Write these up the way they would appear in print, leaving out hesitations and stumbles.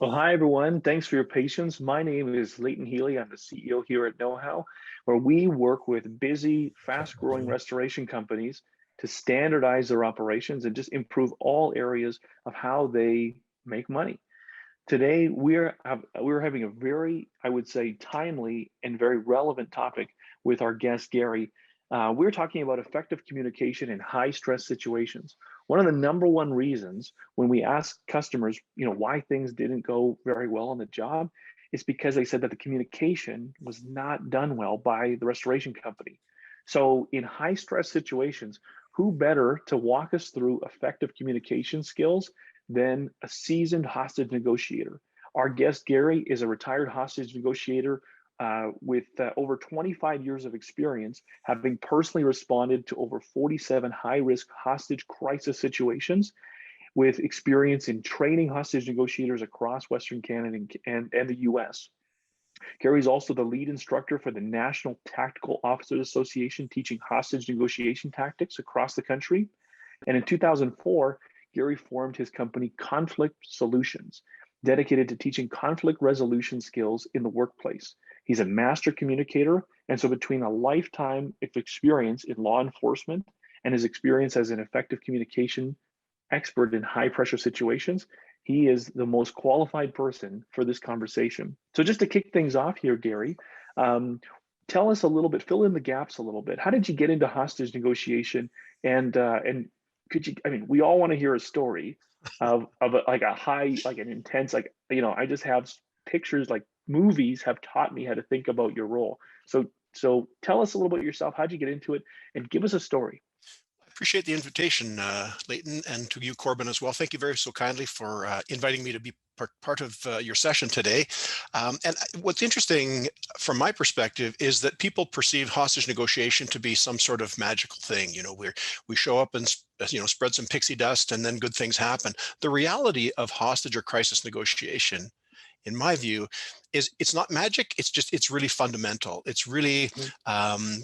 Well, hi everyone. Thanks for your patience. My name is Leighton Healy. I'm the CEO here at Know How, where we work with busy, fast-growing restoration companies to standardize their operations and just improve all areas of how they make money. Today, we're having a very, I would say, timely and very relevant topic with our guest, Gary. We're talking about effective communication in high stress situations. One of the number one reasons when we ask customers, why things didn't go very well on the job, is because they said that the communication was not done well by the restoration company. So in high stress situations, who better to walk us through effective communication skills than a seasoned hostage negotiator? Our guest, Gary, is a retired hostage negotiator with over 25 years of experience, having personally responded to over 47 high-risk hostage crisis situations, with experience in training hostage negotiators across Western Canada and the US. Gary is also the lead instructor for the National Tactical Officers Association, teaching hostage negotiation tactics across the country. And in 2004, Gary formed his company Conflict Solutions, dedicated to teaching conflict resolution skills in the workplace. He's a master communicator, and so between a lifetime of experience in law enforcement and his experience as an effective communication expert in high pressure situations, he is the most qualified person for this conversation. So just to kick things off here, Gary, tell us a little bit, fill in the gaps a little bit. How did you get into hostage negotiation? And could you, I mean, we all want to hear a story of like a high, like an intense, like, I just have pictures, like movies have taught me how to think about your role. So tell us a little about yourself. How'd you get into it? And give us a story. Appreciate the invitation, Leighton, and to you, Corbin, as well. Thank you very so kindly for inviting me to be part of your session today. What's interesting from my perspective is that people perceive hostage negotiation to be some sort of magical thing. We show up and spread some pixie dust, and then good things happen. The reality of hostage or crisis negotiation, in my view, is it's not magic. It's really fundamental. It's really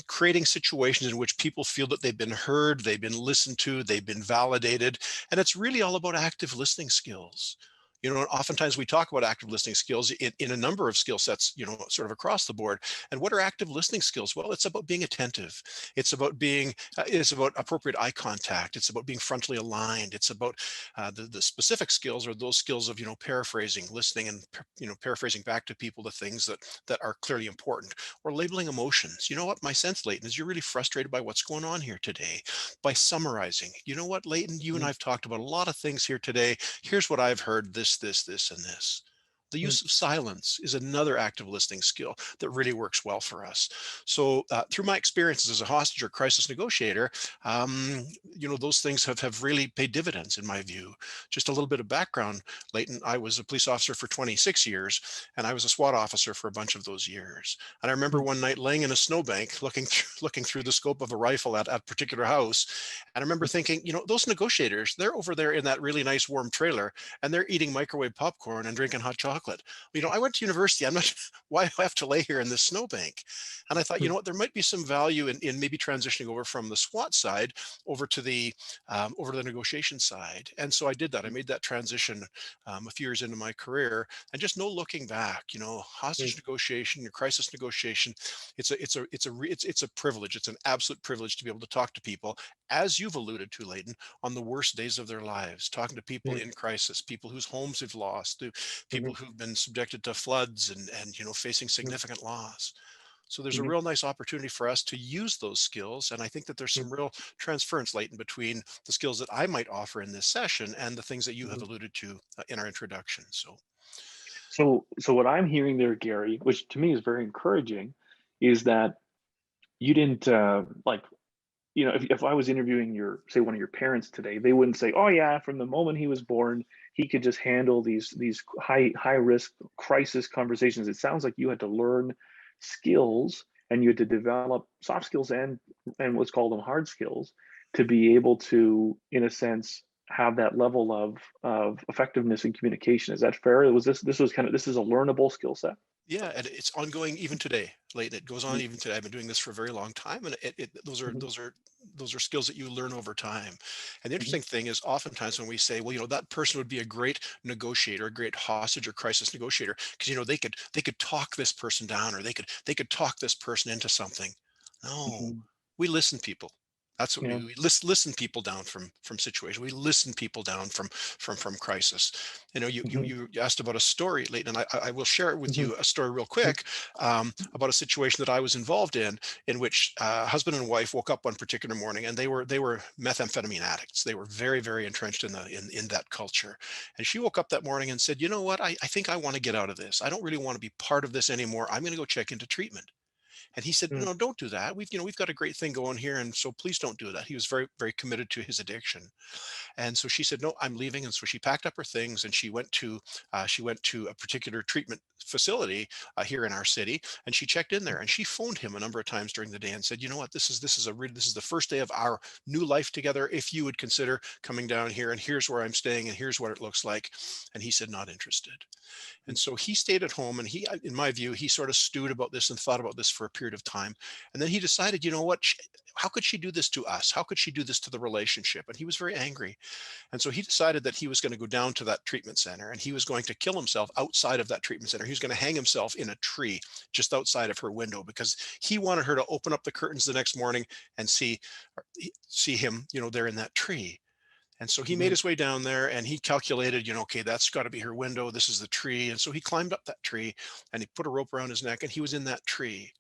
creating situations in which people feel that they've been heard, they've been listened to, they've been validated. And it's really all about active listening skills. Oftentimes we talk about active listening skills in a number of skill sets, sort of across the board. And what are active listening skills? Well, it's about being attentive. It's about appropriate eye contact. It's about being frontally aligned. It's about the specific skills, or those skills of, paraphrasing, listening, and, paraphrasing back to people the things that are clearly important, or labeling emotions. You know what? My sense, Leighton, is you're really frustrated by what's going on here today. By summarizing, you know what, Leighton, you and I've talked about a lot of things here today. Here's what I've heard, this, and this. The use of silence is another active listening skill that really works well for us. So through my experiences as a hostage or crisis negotiator, those things have really paid dividends in my view. Just a little bit of background, Leighton, I was a police officer for 26 years, and I was a SWAT officer for a bunch of those years. And I remember one night laying in a snowbank, looking through the scope of a rifle at a particular house. And I remember thinking, those negotiators, they're over there in that really nice warm trailer, and they're eating microwave popcorn and drinking hot chocolate. I went to university. I'm not, why do I have to lay here in this snowbank? And I thought, there might be some value in maybe transitioning over from the SWAT side over to the negotiation side. And so I did that. I made that transition a few years into my career, and just no looking back. Hostage negotiation, your crisis negotiation, it's a privilege. It's an absolute privilege to be able to talk to people, as you've alluded to, Leighton, on the worst days of their lives, talking to people in crisis, people whose homes have lost, people who've been subjected to floods and facing significant loss. So there's a real nice opportunity for us to use those skills. And I think that there's some real transference, Leighton, between the skills that I might offer in this session and the things that you have alluded to in our introduction. So what I'm hearing there, Gary, which to me is very encouraging, is that you didn't if I was interviewing one of your parents today, they wouldn't say, "Oh yeah, from the moment he was born, he could just handle these high risk crisis conversations." It sounds like you had to learn skills, and you had to develop soft skills and let's call them hard skills, to be able to, in a sense, have that level of effectiveness in communication. Is that fair? This is a learnable skill set? Yeah, and it's ongoing even today, Leighton. It goes on Mhm, even today. I've been doing this for a very long time, and mhm, those are skills that you learn over time. And the mhm, interesting thing is, oftentimes when we say, well, that person would be a great negotiator, a great hostage or crisis negotiator, because they could talk this person down, or they could talk this person into something. No, mhm. we listen people. That's what Yeah. we listen people down from situation. We listen people down from crisis. You you Mhm, you asked about a story, Leighton, and I will share it with mhm, you, a story real mhm, quick, about a situation that I was involved in which husband and wife woke up one particular morning, and they were methamphetamine addicts. They were very, very entrenched in that culture. And she woke up that morning and said, "You know what? I think I want to get out of this. I don't really want to be part of this anymore. I'm going to go check into treatment." And he said, mm, "No, don't do that. We've got a great thing going here, and so please don't do that." He was very, very committed to his addiction. And so she said, "No, I'm leaving." And so she packed up her things and she went to a particular treatment facility here in our city, and she checked in there. And she phoned him a number of times during the day and said, "You know what? This is the first day of our new life together. If you would consider coming down here, and here's where I'm staying, and here's what it looks like." And he said, "Not interested." And so he stayed at home, and in my view, he sort of stewed about this and thought about this for a period of time. And then he decided, you know what? How could she do this to us? How could she do this to the relationship? And he was very angry. And so he decided that he was going to go down to that treatment center, and he was going to kill himself outside of that treatment center. He was going to hang himself in a tree just outside of her window, because he wanted her to open up the curtains the next morning and see him, there in that tree. And so he made mhm, his way down there, and he calculated, okay, that's got to be her window. This is the tree. And so he climbed up that tree, and he put a rope around his neck, and he was in that tree.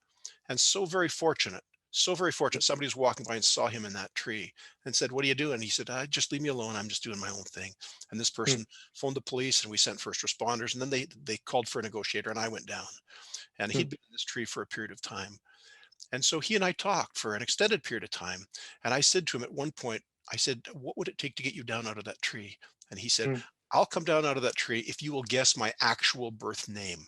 And so very fortunate. Somebody was walking by and saw him in that tree and said, "What are you doing?" He said, "Just leave me alone. I'm just doing my own thing." And this mm, person phoned the police, and we sent first responders, and then they called for a negotiator, and I went down. And mm, he'd been in this tree for a period of time. And so he and I talked for an extended period of time. And I said to him at one point, I said, "What would it take to get you down out of that tree?" And he said, mm. "I'll come down out of that tree if you will guess my actual birth name."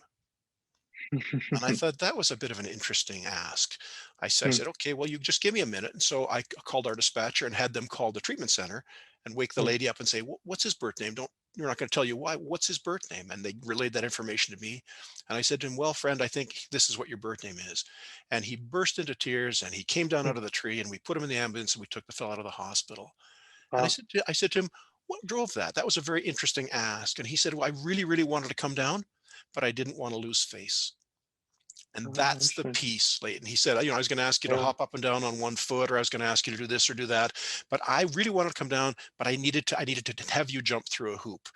And I thought that was a bit of an interesting ask. I Mm, said, "Okay, well, you just give me a minute." And so I called our dispatcher and had them call the treatment center and wake the mm, lady up and say, "What's his birth name? Don't You're not going to tell you why. What's his birth name?" And they relayed that information to me. And I said to him, "Well, friend, I think this is what your birth name is." And he burst into tears, and he came down mm. out of the tree, and we put him in the ambulance, and we took the fellow out of the hospital. And Wow. I said to him, "What drove that?" That was a very interesting ask. And he said, "Well, I really, really wanted to come down, but I didn't want to lose face." And that's the Interesting. piece, Leighton. He said, "I was going to ask you to Yeah. hop up and down on one foot, or I was going to ask you to do this or do that. But I really wanted to come down, but I needed to have you jump through a hoop."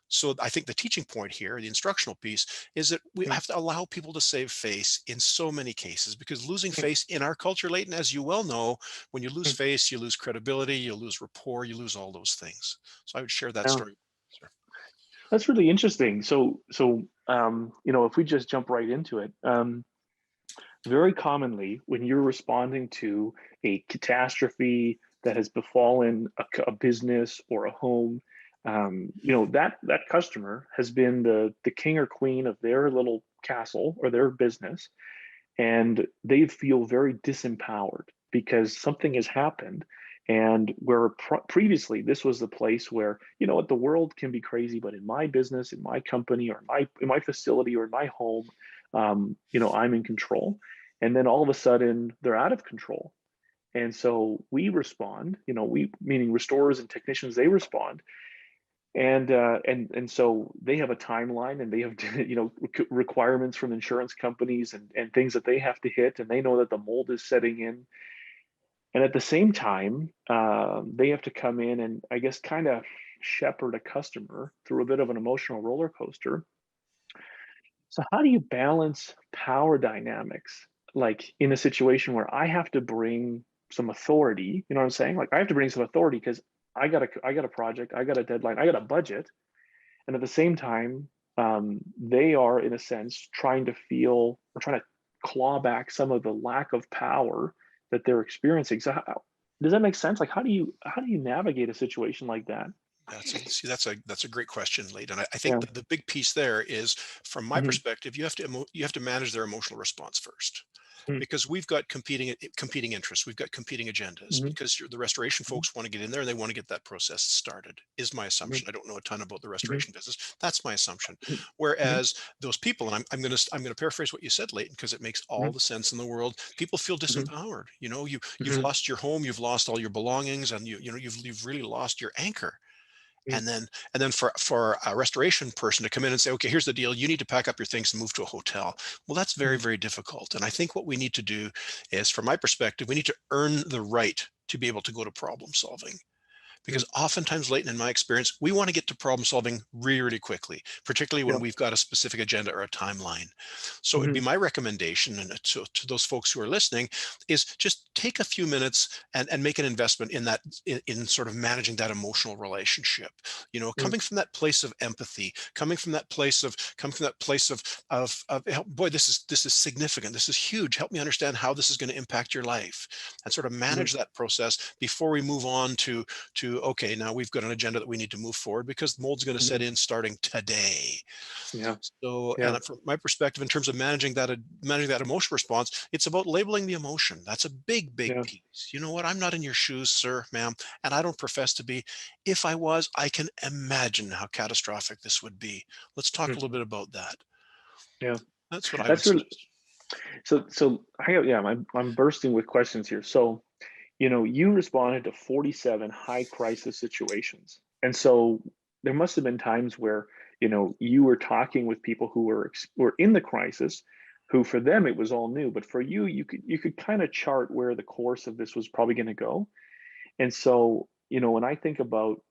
So I think the teaching point here, the instructional piece, is that we Mm, have to allow people to save face in so many cases, because losing mm, face in our culture, Leighton, as you well know, when you lose mm. face, you lose credibility, you lose rapport, you lose all those things. So I would share that Yeah. story. Sir. That's really interesting. If we just jump right into it, very commonly when you're responding to a catastrophe that has befallen a business or a home, that customer has been the king or queen of their little castle or their business, and they feel very disempowered because something has happened. And where previously this was the place where, what, the world can be crazy, but in my business, in my company, or in my facility, or in my home, I'm in control. And then all of a sudden they're out of control. And so we respond, we, meaning restorers and technicians, they respond. And so they have a timeline, and they have requirements from insurance companies, and things that they have to hit, and they know that the mold is setting in. And at the same time, they have to come in and, I guess, kind of shepherd a customer through a bit of an emotional roller coaster. So how do you balance power dynamics, like in a situation where I have to bring some authority? You know what I'm saying? Like, I have to bring some authority because I got a project, I got a deadline, I got a budget, and at the same time, they are, in a sense, trying to claw back some of the lack of power that they're experiencing. So does that make sense? Like, how do you navigate a situation like that? That's a great question, Leighton. And I think Yeah. the big piece there is, from my Hmm. perspective, you have to manage their emotional response first. because we've got competing interests, we've got competing agendas, Mhm. because the restoration Mhm. folks want to get in there and they want to get that process started, is my Mhm. assumption. I don't know a ton about the Mhm. restoration business. That's my assumption. Mhm. Mhm. Whereas those people, and I'm going to paraphrase what you said, Leighton, because it makes all Mhm. the sense in the world. People feel Mhm. disempowered. You've Mhm. lost your home, you've lost all your belongings, and you've really lost your anchor. Mhm. And then for a restoration person to come in and say, okay, here's the deal, you need to pack up your things and move to a hotel. Well, that's very, Mhm. very difficult. And I think what we need to do is, from my perspective, we need to earn the right to be able to go to problem solving. Because Mhm. oftentimes, Leighton, in my experience, we want to get to problem solving really, really quickly, particularly when Yeah. we've got a specific agenda or a timeline. So it'd be Mhm. my recommendation, and to those folks who are listening, is just take a few minutes and make an investment in that, in sort of managing that emotional relationship. Mhm. Coming from that place of empathy, coming from that place of boy, this is significant. This is huge. Help me understand how this is going to impact your life, and sort of Mhm. manage that process before we move on to okay, now we've got an agenda that we need to move forward, because the mold's going to set Mhm. in starting today. Yeah. So, Yeah. and from my perspective, in terms of managing that emotional response, it's about labeling the emotion. That's a big, big Yeah. piece. You know what? I'm not in your shoes, sir, ma'am, and I don't profess to be. If I was, I can imagine how catastrophic this would be. Let's talk a little Mhm. bit about that. Yeah. That's what I would That's really suggest. so yeah, I'm bursting with questions here. So, you responded to 47 high crisis situations. And so there must have been times where, you were talking with people who were in the crisis, who for them it was all new, but for you, you could kind of chart where the course of this was probably going to go. And so, when I think about,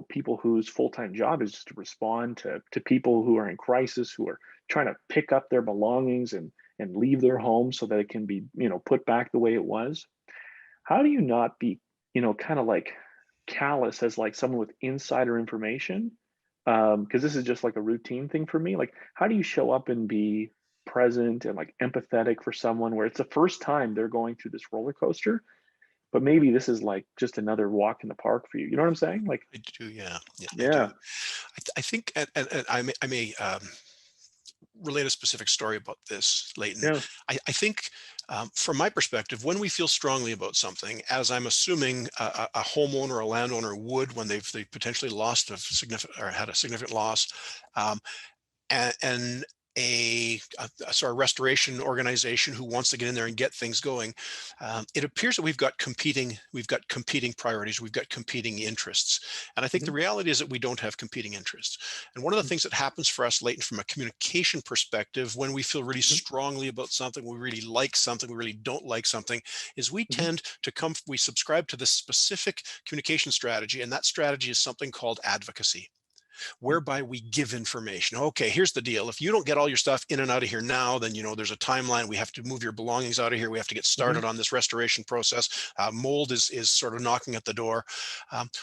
people whose full-time job is to respond to people who are in crisis, who are trying to pick up their belongings and leave their home so that it can be, put back the way it was. How do you not be, kind of like callous as like someone with insider information? Because this is just like a routine thing for me. Like, how do you show up and be present and like empathetic for someone where it's the first time they're going through this roller coaster, but maybe this is like just another walk in the park for you. You know what I'm saying? Like, I do, yeah, yeah, I do. yeah, I think, and I may relate a specific story about this, Leighton. yeah, I think, from my perspective, when we feel strongly about something, as I'm assuming a homeowner or a landowner would when they potentially lost a significant, or had a significant loss, um, and a sort of restoration organization who wants to get in there and get things going, it appears that we've got competing priorities, we've got competing interests, and I think the mhm, reality is that we don't have competing interests. And one of the mhm, things that happens for us, Leighton, from a communication perspective, when we feel really mhm, strongly about something, we really like something, we really don't like something, is mhm, we subscribe to this specific communication strategy, and that strategy is something called advocacy, mhm, whereby we give information. Okay, here's the deal. If you don't get all your stuff in and out of here now, then there's a timeline. We have to move your belongings out of here. We have to get mhm, started on this restoration process. Mold is sort of knocking at the door.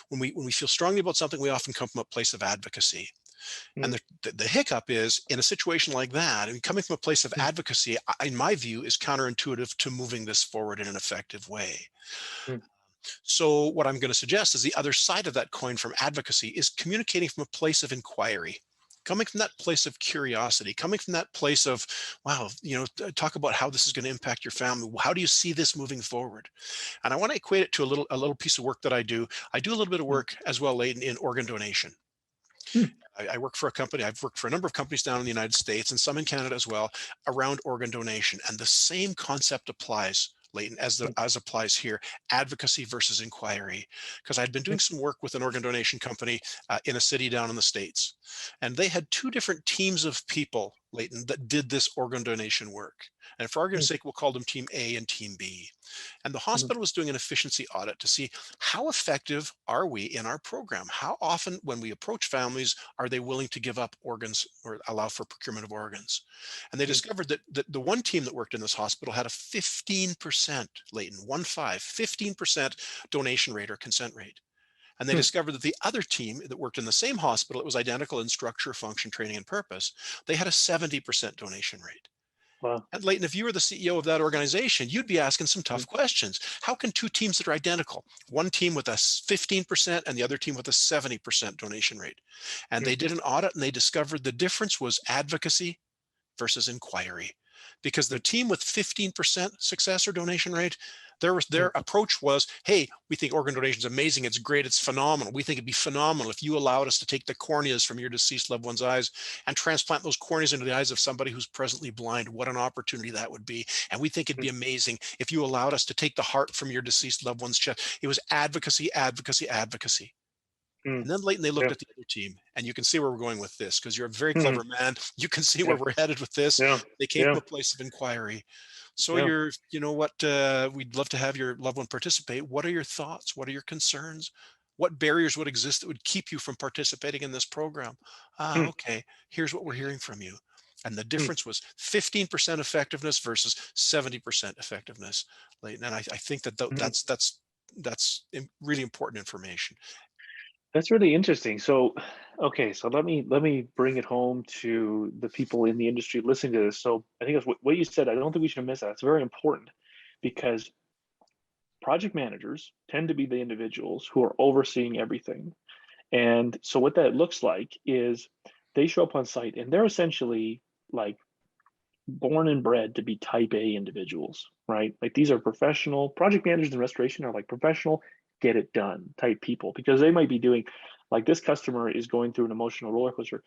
When we feel strongly about something, we often come from a place of advocacy. And mhm, the hiccup is, in a situation like that, and coming from a place of mhm, advocacy, in my view, is counterintuitive to moving this forward in an effective way. mhm, So, what I'm going to suggest is the other side of that coin from advocacy is communicating from a place of inquiry. Coming from that place of curiosity, coming from that place of, wow, talk about how this is going to impact your family. How do you see this moving forward? And I want to equate it to a little piece of work that I do. I do a little bit of mhm, work as well, Leighton, in organ donation. mhm, I work for a company. I've worked for a number of companies down in the United States and some in Canada as well, around organ donation. And the same concept applies, Leighton, as applies here: advocacy versus inquiry. Because I'd been doing some work with an organ donation company in a city down in the States. And they had two different teams of people, Leighton, that did this organ donation work. And for argument's mhm, sake, we'll call them Team A and Team B. And the mhm, hospital was doing an efficiency audit to see how effective are we in our program? How often, when we approach families, are they willing to give up organs or allow for procurement of organs? And they mhm, discovered that the one team that worked in this hospital had a 15%, Leighton, 15% donation rate or consent rate. And they mhm. discovered that the other team that worked in the same hospital, it was identical in structure, function, training, and purpose, they had a 70% donation rate. Wow. And Leighton, if you were the CEO of that organization, you'd be asking some Mhm, tough questions. How can two teams that are identical, one team with a 15% and the other team with a 70% donation rate? And mhm, they did an audit and they discovered the difference was advocacy versus inquiry. because the team with 15% success or donation rate, their approach was, hey, we think organ donation is amazing. It's great. It's phenomenal. We think it'd be phenomenal if you allowed us to take the corneas from your deceased loved one's eyes and transplant those corneas into the eyes of somebody who's presently blind. What an opportunity that would be. And we think it'd be amazing if you allowed us to take the heart from your deceased loved one's chest. It was advocacy, advocacy, advocacy. And then Leighton, they looked at the other team, and you can see where we're going with this because you're a very clever man. You can see where we're headed with this. They came to a place of inquiry. So you know what, we'd love to have your loved one participate. What are your thoughts? What are your concerns? What barriers would exist that would keep you from participating in this program? Okay, here's what we're hearing from you. And the difference was 15% effectiveness versus 70% effectiveness, Leighton. And I think that that's really important information. That's really interesting. So, okay, so let me bring it home to the people in the industry listening to this. So I think that's what you said. I don't think we should miss that. It's very important because project managers tend to be the individuals who are overseeing everything. And so what that looks like is they show up on site and they're essentially like born and bred to be type A individuals, right? Like these are professional project managers in restoration are like professional, get it done type people, because they might be doing, like this customer is going through an emotional roller coaster.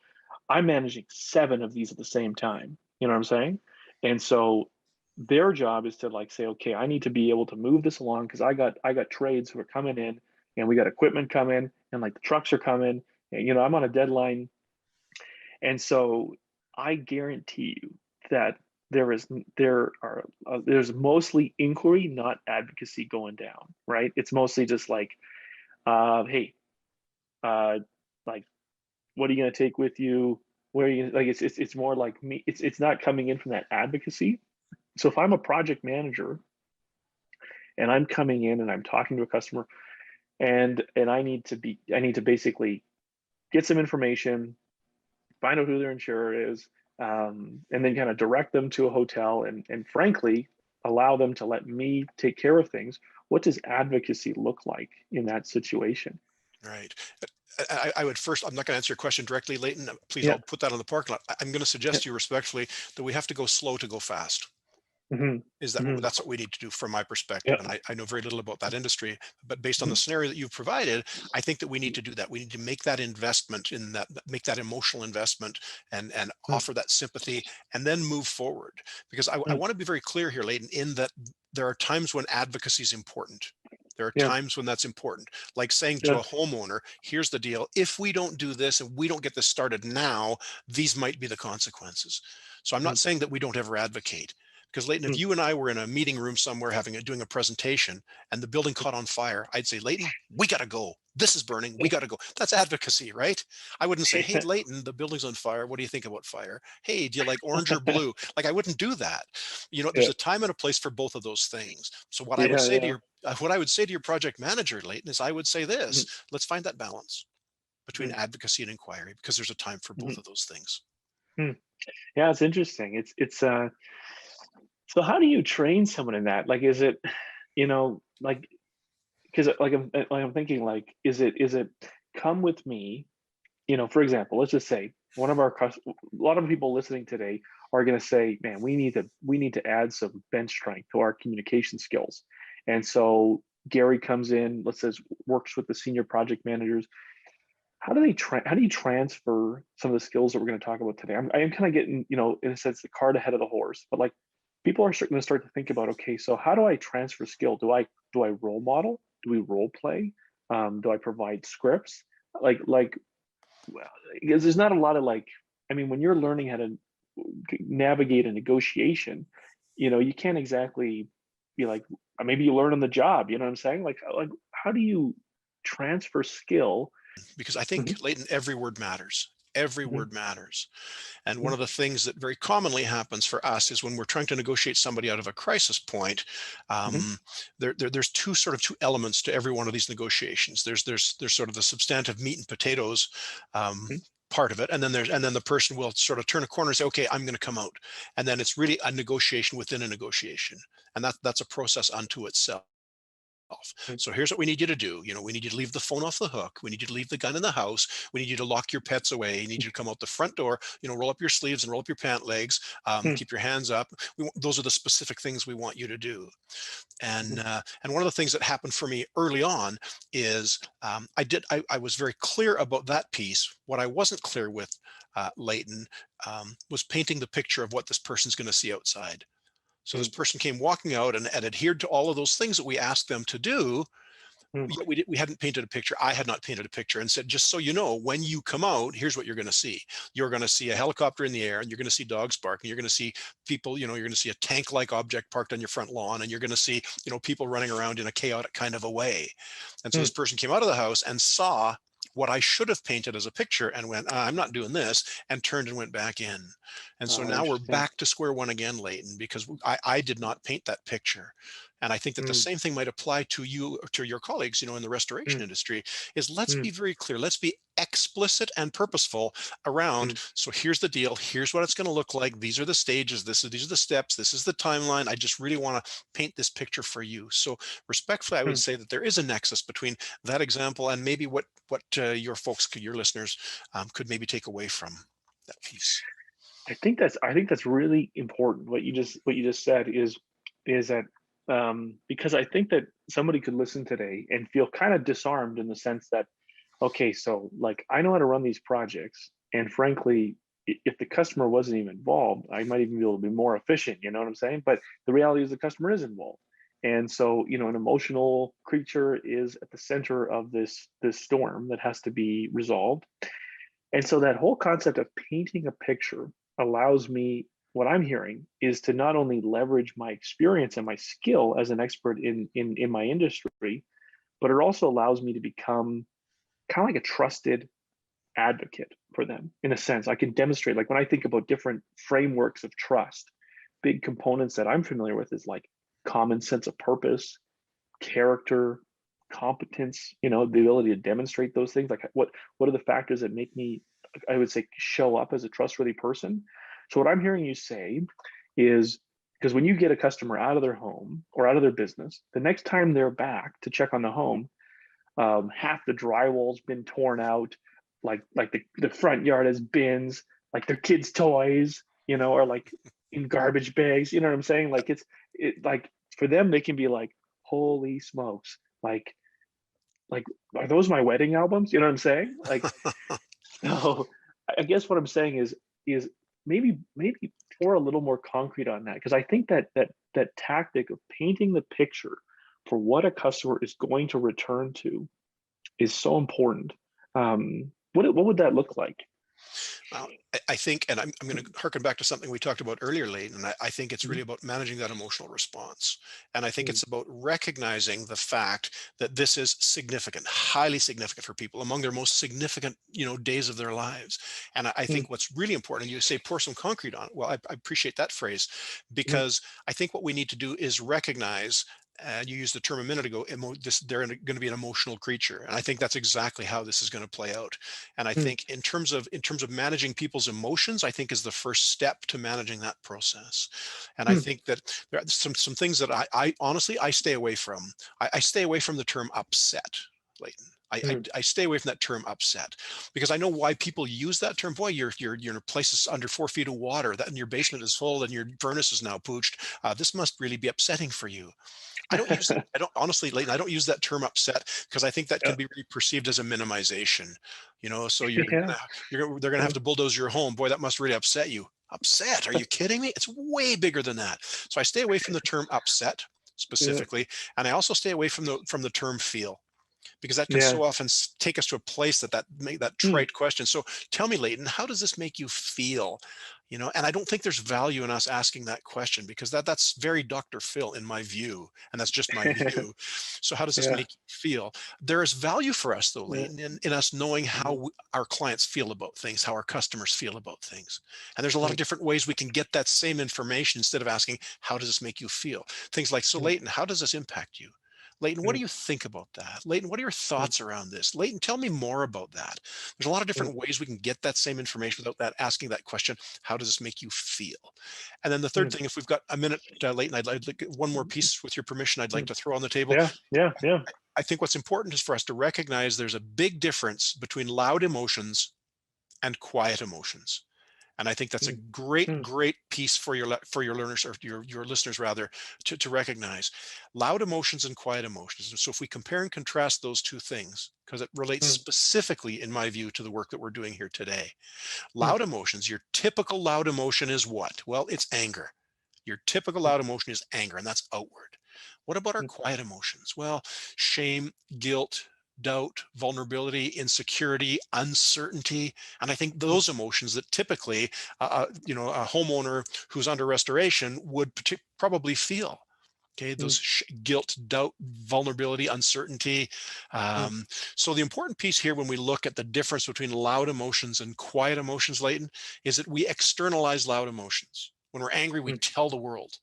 I'm managing 7 of these at the same time. You know what I'm saying? And so their job is to like say, okay, I need to be able to move this along because I got trades who are coming in and we got equipment coming and like the trucks are coming and you know, I'm on a deadline. And so I guarantee you that there's mostly inquiry, not advocacy going down, right? It's mostly just like, hey, like, what are you going to take with you? Where are you like? It's more like me. It's not coming in from that advocacy. So if I'm a project manager and I'm coming in and I'm talking to a customer, and I need to basically get some information, find out who their insurer is, and then kind of direct them to a hotel and frankly, allow them to let me take care of things. What does advocacy look like in that situation? Right. I would first, I'm not going to answer your question directly, Leighton. Please, I'll put that on the parking lot. I'm going to suggest to you respectfully that we have to go slow to go fast. That's what we need to do from my perspective. And I know very little about that industry, but based on the scenario that you've provided, I think that we need to do that. We need to make that investment in that, make that emotional investment and offer that sympathy and then move forward. Because I want to be very clear here, Leighton, in that there are times when advocacy is important. There are times when that's important, like saying to a homeowner, here's the deal. If we don't do this and we don't get this started now, these might be the consequences. So I'm not saying that we don't ever advocate. Because Leighton, if you and I were in a meeting room somewhere doing a presentation and the building caught on fire, I'd say, Leighton, we got to go. This is burning. We got to go. That's advocacy, right? I wouldn't say, hey, Leighton, the building's on fire. What do you think about fire? Hey, do you like orange or blue? Like I wouldn't do that. You know, there's a time and a place for both of those things. So what I would say to your project manager, Leighton, is I would say this: let's find that balance between advocacy and inquiry, because there's a time for both of those things. Yeah, it's interesting. So how do you train someone in that? Like, is it, you know, like, because I'm thinking like, is it come with me? You know, for example, let's just say a lot of people listening today are going to say, man, we need to add some bench strength to our communication skills. And so Gary comes in, let's say, works with the senior project managers. How do you transfer some of the skills that we're going to talk about today? I am kind of getting, you know, in a sense, the cart ahead of the horse, but like, people are going to start to think about, okay, so how do I transfer skill? Do I role model? Do we role play? Do I provide scripts? Well, because there's not a lot of I mean, when you're learning how to navigate a negotiation, you know, you can't exactly be like, maybe you learn on the job, you know what I'm saying? Like how do you transfer skill? Because I think, Leighton, every word matters. Every word matters. And one of the things that very commonly happens for us is when we're trying to negotiate somebody out of a crisis point, there's two elements to every one of these negotiations. There's sort of the substantive meat and potatoes part of it, and then the person will sort of turn a corner and say, okay, I'm going to come out. And then it's really a negotiation within a negotiation. And that's a process unto itself. Mm, So here's what we need you to do. We need you to leave the phone off the hook. We need you to leave the gun in the house. We need you to lock your pets away. We need you to come out the front door, roll up your sleeves and roll up your pant legs. mm, Keep your hands up. Those are the specific things we want you to do. And mhm, and one of the things that happened for me early on is I was very clear about that piece. What I wasn't clear with, Leighton, was painting the picture of what this person's going to see outside. So this mm, person came walking out and adhered to all of those things that we asked them to do. mm, Yet we hadn't painted a picture. I had not painted a picture and said, just so you know, when you come out, here's what you're going to see. You're going to see a helicopter in the air, and you're going to see dogs barking. You're going to see people, you're going to see a tank-like object parked on your front lawn, and you're going to see, people running around in a chaotic kind of a way. And so mm. this person came out of the house and saw what I should have painted as a picture and went, I'm not doing this, and turned and went back in. And so Oh, now we're interesting. back to square one again, Leighton, because I did not paint that picture. And I think that the Mm, same thing might apply to you, to your colleagues, in the restoration mm, industry, is let's mm, be very clear. Let's be explicit and purposeful around. mm, So here's the deal. Here's what it's going to look like. These are the stages. These are the steps. This is the timeline. I just really want to paint this picture for you. So respectfully, I would mm. say that there is a nexus between that example and maybe what your folks, your listeners, could maybe take away from that piece. I think that's really important. What you just said is that because I think that somebody could listen today and feel kind of disarmed in the sense that, okay, so like I know how to run these projects, and frankly, if the customer wasn't even involved, I might even be able to be more efficient. You know what I'm saying? But the reality is the customer is involved, and so an emotional creature is at the center of this storm that has to be resolved. And so that whole concept of painting a picture allows me, what I'm hearing is to not only leverage my experience and my skill as an expert in my industry, but it also allows me to become kind of like a trusted advocate for them. In a sense, I can demonstrate, like when I think about different frameworks of trust, big components that I'm familiar with is like common sense of purpose, character, competence, the ability to demonstrate those things. Like what are the factors that make me, I would say, show up as a trustworthy person? So what I'm hearing you say is, because when you get a customer out of their home or out of their business, the next time they're back to check on the home, half the drywall's been torn out, like the front yard has bins, like their kids' toys, or like in garbage bags. You know what I'm saying? Like it like for them, they can be like, holy smokes, like are those my wedding albums? You know what I'm saying? Like, so I guess what I'm saying is maybe pour a little more concrete on that, because I think that tactic of painting the picture for what a customer is going to return to is so important. What would that look like? Well, I think, and I'm going to harken back to something we talked about earlier, Leighton, and I think it's Mhm, really about managing that emotional response. And I think mhm, it's about recognizing the fact that this is significant, highly significant for people, among their most significant, days of their lives. And I mhm, think what's really important, you say pour some concrete on it. Well, I appreciate that phrase, mhm, because I think what we need to do is recognize, and you used the term a minute ago, they're going to be an emotional creature. And I think that's exactly how this is going to play out. And I mhm, think in terms of managing people's emotions, I think is the first step to managing that process. And I mhm, think that there are some things that I honestly I stay away from. I stay away from the term upset, Leighton. mhm. I stay away from that term upset, because I know why people use that term. Boy, your place is under 4 feet of water, that and your basement is full and your furnace is now pooched. This must really be upsetting for you. I don't honestly, Leighton, I don't use that term upset, because I think that Yeah, can be perceived as a minimization. So yeah, they're gonna have yeah, to bulldoze your home. Boy, that must really upset you. Upset? Are you kidding me? It's way bigger than that. So I stay away from the term upset yeah, specifically, and I also stay away from the term feel, because that can yeah. so often take us to a place that make that Mm, trite question. So tell me, Leighton, how does this make you feel? And I don't think there's value in us asking that question, because that's very Dr. Phil in my view, and that's just my view. So how does this yeah, make you feel? There is value for us, though, yeah, Leighton, in us knowing how mhm, our clients feel about things, how our customers feel about things. And there's a lot of mm, different ways we can get that same information instead of asking, how does this make you feel? Things like, so mm, Leighton, how does this impact you? Leighton, what do you think about that? Leighton, what are your mm, thoughts around this? Leighton, tell me more about that. There's a lot of mm, different ways we can get that same information without that asking that question. How does this make you feel? And then the third mm, thing, if we've got a minute, Leighton, I'd like one more mm, piece with your permission, I'd like mm. to throw on the table. Yeah, yeah, yeah. I think what's important is for us to recognize there's a big difference between loud emotions and quiet emotions. And I think that's a Mm, great, mm, great piece for your learners, or your listeners rather, to recognize loud emotions and quiet emotions. And so if we compare and contrast those two things, because it relates mm, specifically, in my view, to the work that we're doing here today. mm, Loud emotions, your typical loud emotion is what? Well, it's anger. Your typical mm, loud emotion is anger, and that's outward. What about our mm, quiet emotions? Well, shame, guilt, doubt, vulnerability, insecurity, uncertainty. And I think mm, those emotions that typically, a homeowner who's under restoration would probably feel. Okay, mm, those guilt, doubt, vulnerability, uncertainty. mm, Um, so the important piece here when we look at the difference between loud emotions and quiet emotions, Leighton, is that we externalize loud emotions. When we're angry, we mm, tell the world.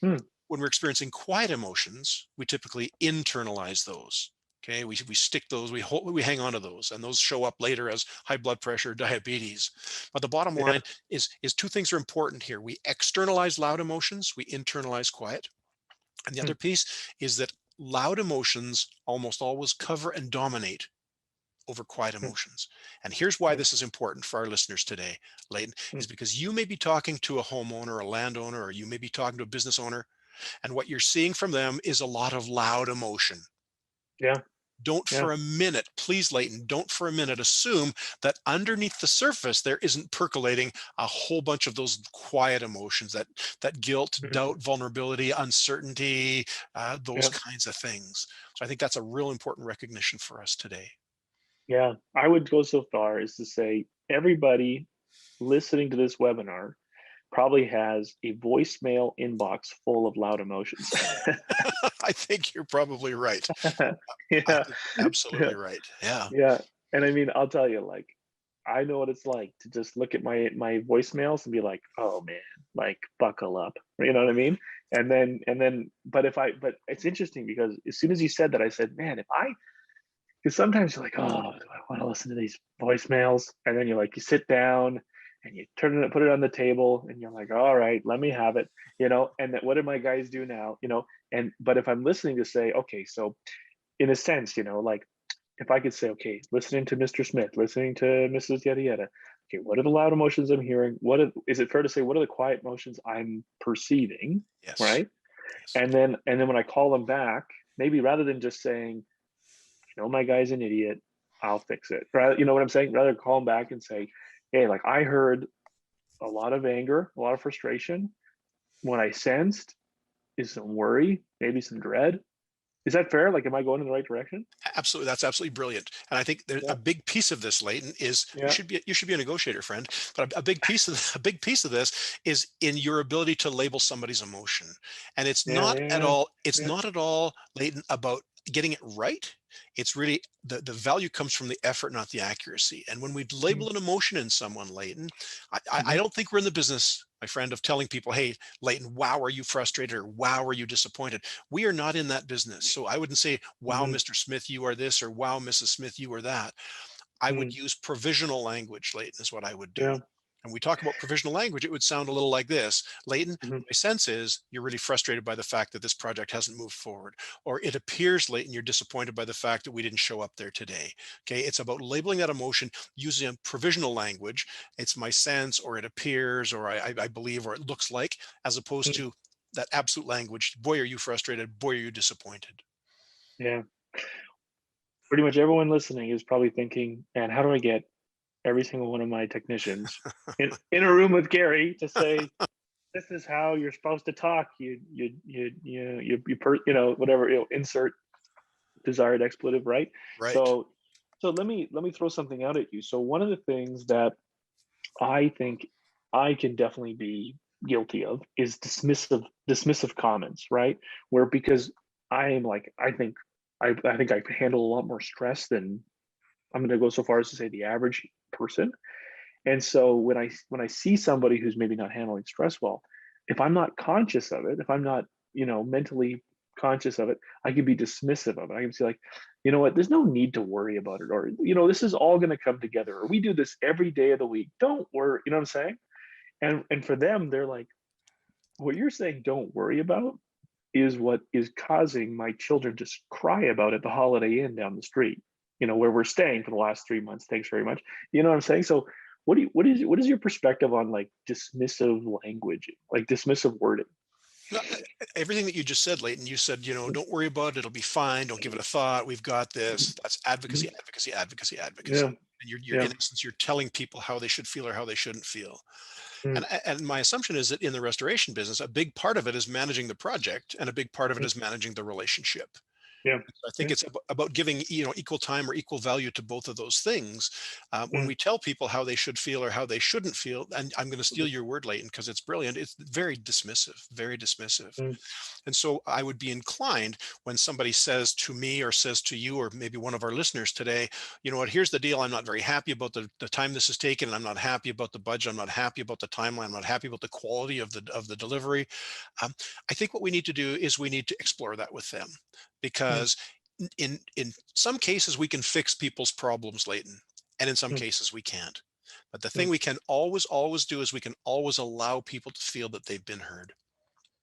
mm. When we're experiencing quiet emotions, we typically internalize those. Okay, we stick those, we hang on to those, and those show up later as high blood pressure, diabetes. But the bottom Yeah. line is two things are important here. We externalize loud emotions, we internalize quiet. And the Mm, other piece is that loud emotions almost always cover and dominate over quiet mm, emotions. And here's why mm, this is important for our listeners today, Leighton, mm. is because you may be talking to a homeowner, a landowner, or you may be talking to a business owner, and what you're seeing from them is a lot of loud emotion. Yeah, Don't yeah. for a minute, please, Leighton, don't for a minute assume that underneath the surface there isn't percolating a whole bunch of those quiet emotions, that guilt, Mm, doubt, vulnerability, uncertainty, those yeah, kinds of things. So I think that's a real important recognition for us today. yeah. I would go so far as to say everybody listening to this webinar probably has a voicemail inbox full of loud emotions. I think you're probably right. I Yeah, think yeah, absolutely right. Yeah. yeah. And I mean, I'll tell you, like, I know what it's like to just look at my voicemails and be like, "Oh man, like buckle up." You know what I mean? But it's interesting because as soon as you said that, I said, "Man, if I," because sometimes you're like, "Oh, do I want to listen to these voicemails?" And then you sit down and you put it on the table, and you're like, "All right, let me have it," And then what do my guys do now? And but if I'm listening to say, okay, so in a sense, like if I could say, okay, listening to Mr. Smith, listening to Mrs. Yada Yada, okay, what are the loud emotions I'm hearing? Is it fair to say what are the quiet emotions I'm perceiving, Yes. right? Yes. And then when I call them back, maybe rather than just saying, my guy's an idiot, I'll fix it. Right? You know what I'm saying? Rather call them back and say, hey, like I heard a lot of anger, a lot of frustration. What I sensed is some worry, maybe some dread. Is that fair? Like, am I going in the right direction? Absolutely, that's absolutely brilliant. And I think there's a Yeah, big piece of this, Leighton, is yeah. you should be a negotiator, friend. But a big piece of a big piece of this is in your ability to label somebody's emotion. And Yeah, yeah, it's yeah. not at all, Leighton, about getting it right. It's really the value comes from the effort, not the accuracy. And when we label Mm, an emotion in someone, Leighton, I mhm, don't think we're in the business, my friend, of telling people, hey, Leighton, wow, are you frustrated, or wow, are you disappointed? We are not in that business. So I wouldn't say, wow, mhm, Mr. Smith, you are this, or wow, Mrs. Smith, you are that. I would mm, use provisional language, Leighton, is what I would do. yeah, And we talk about provisional language, it would sound a little like this. Leighton, mhm, my sense is you're really frustrated by the fact that this project hasn't moved forward. Or it appears, Leighton, you're disappointed by the fact that we didn't show up there today. Okay, it's about labeling that emotion using a provisional language. It's my sense, or it appears, or I believe, or it looks like, as opposed mm, to that absolute language. Boy, are you frustrated. Boy, are you disappointed. yeah. Pretty much everyone listening is probably thinking, "Man, how do I get every single one of my technicians in a room with Gary to say, this is how you're supposed to talk. Whatever, insert desired expletive, right? Right. So let me throw something out at you. So one of the things that I think I can definitely be guilty of is dismissive comments, right? Where because I am like I think I handle a lot more stress than I'm going to go so far as to say the average person. And so when I see somebody who's maybe not handling stress well, if I'm not conscious of it, if I'm not mentally conscious of it, I can be dismissive of it. I can say like, you know what, there's no need to worry about it, or this is all going to come together, or we do this every day of the week. Don't worry, you know what I'm saying? And for them, they're like, what you're saying, don't worry about, is what is causing my children to cry about at the Holiday Inn down the street, where we're staying for the last 3 months. Thanks very much. You know what I'm saying? So what is your perspective on like dismissive language, like dismissive wording? No, everything that you just said, Leighton, you said, don't worry about it. It'll be fine. Don't give it a thought. We've got this. That's advocacy, Mhm. advocacy, advocacy, advocacy. Yeah, And you're yeah. in essence, you're telling people how they should feel or how they shouldn't feel. Mm, And my assumption is that in the restoration business, a big part of it is managing the project, and a big part of it mm, is managing the relationship. yeah, I think yeah. it's about giving equal time or equal value to both of those things. When Mm, we tell people how they should feel or how they shouldn't feel, and I'm going to steal mhm, your word, Leighton, because it's brilliant. It's very dismissive, very dismissive. mm, And so I would be inclined when somebody says to me or says to you, or maybe one of our listeners today, you know what, here's the deal. I'm not very happy about the time this has taken. And I'm not happy about the budget. I'm not happy about the timeline. I'm not happy about the quality of the delivery. I think what we need to do is we need to explore that with them, mm, because in some cases we can fix people's problems, Leighton, and in some mm, cases we can't. But the thing mm, we can always do is we can always allow people to feel that they've been heard,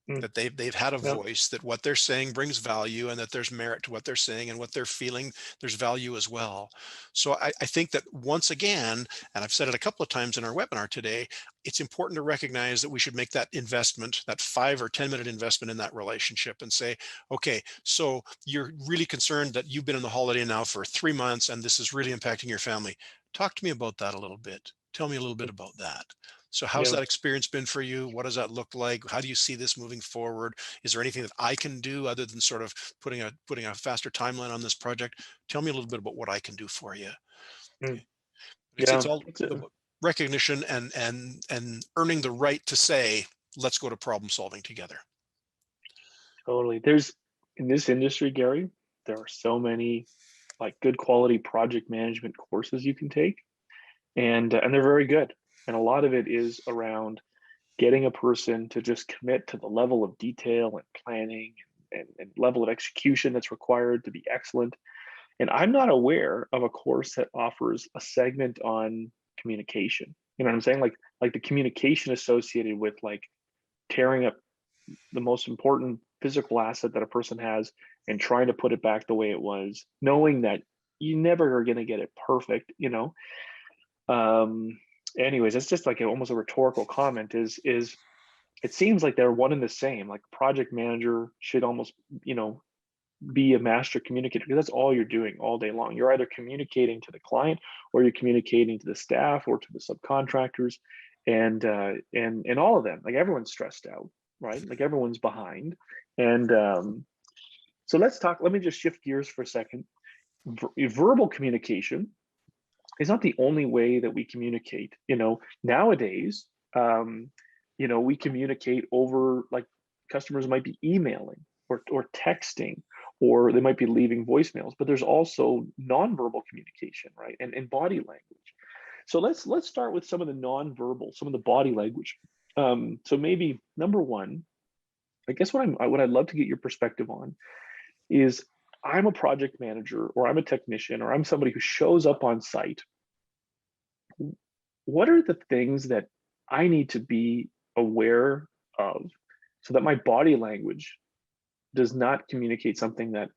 mm. that they've had a Yeah. voice, that what they're saying brings value, and that there's merit to what they're saying, and what they're feeling, there's value as well. So I think that once again, and I've said it a couple of times in our webinar today, it's important to recognize that we should make that investment, that 5 or 10 minute investment in that relationship, and say, okay, so you're really concerned that you've been in the Holiday Inn now for 3 months and this is really impacting your family. Talk to me about that a little bit. Tell me a little bit about that. So how's Yeah. that experience been for you? What does that look like? How do you see this moving forward? Is there anything that I can do other than sort of putting a faster timeline on this project? Tell me a little bit about what I can do for you. Mm, It's yeah. all That's it. about recognition and earning the right to say, let's go to problem solving together. Totally. In this industry, Gary, there are so many like good quality project management courses you can take, and they're very good. And a lot of it is around getting a person to just commit to the level of detail and planning and level of execution that's required to be excellent. And I'm not aware of a course that offers a segment on communication. You know what I'm saying? Like the communication associated with like tearing up the most important physical asset that a person has and trying to put it back the way it was, knowing that you never are going to get it perfect. Um, anyways, it's just like almost a rhetorical comment. Is it seems like they're one and the same. Like project manager should almost be a master communicator, because that's all you're doing all day long. You're either communicating to the client, or you're communicating to the staff or to the subcontractors, and all of them. Like everyone's stressed out, right? Like everyone's behind, and so let's talk. Let me just shift gears for a second. Verbal communication is not the only way that we communicate. Nowadays, we communicate over, like, customers might be emailing or texting, or they might be leaving voicemails, but there's also nonverbal communication, right? And body language. So let's start with some of the nonverbal, some of the body language. So maybe number one, I guess what I'd love to get your perspective on is, I'm a project manager, or I'm a technician, or I'm somebody who shows up on site. What are the things that I need to be aware of so that my body language does not communicate something that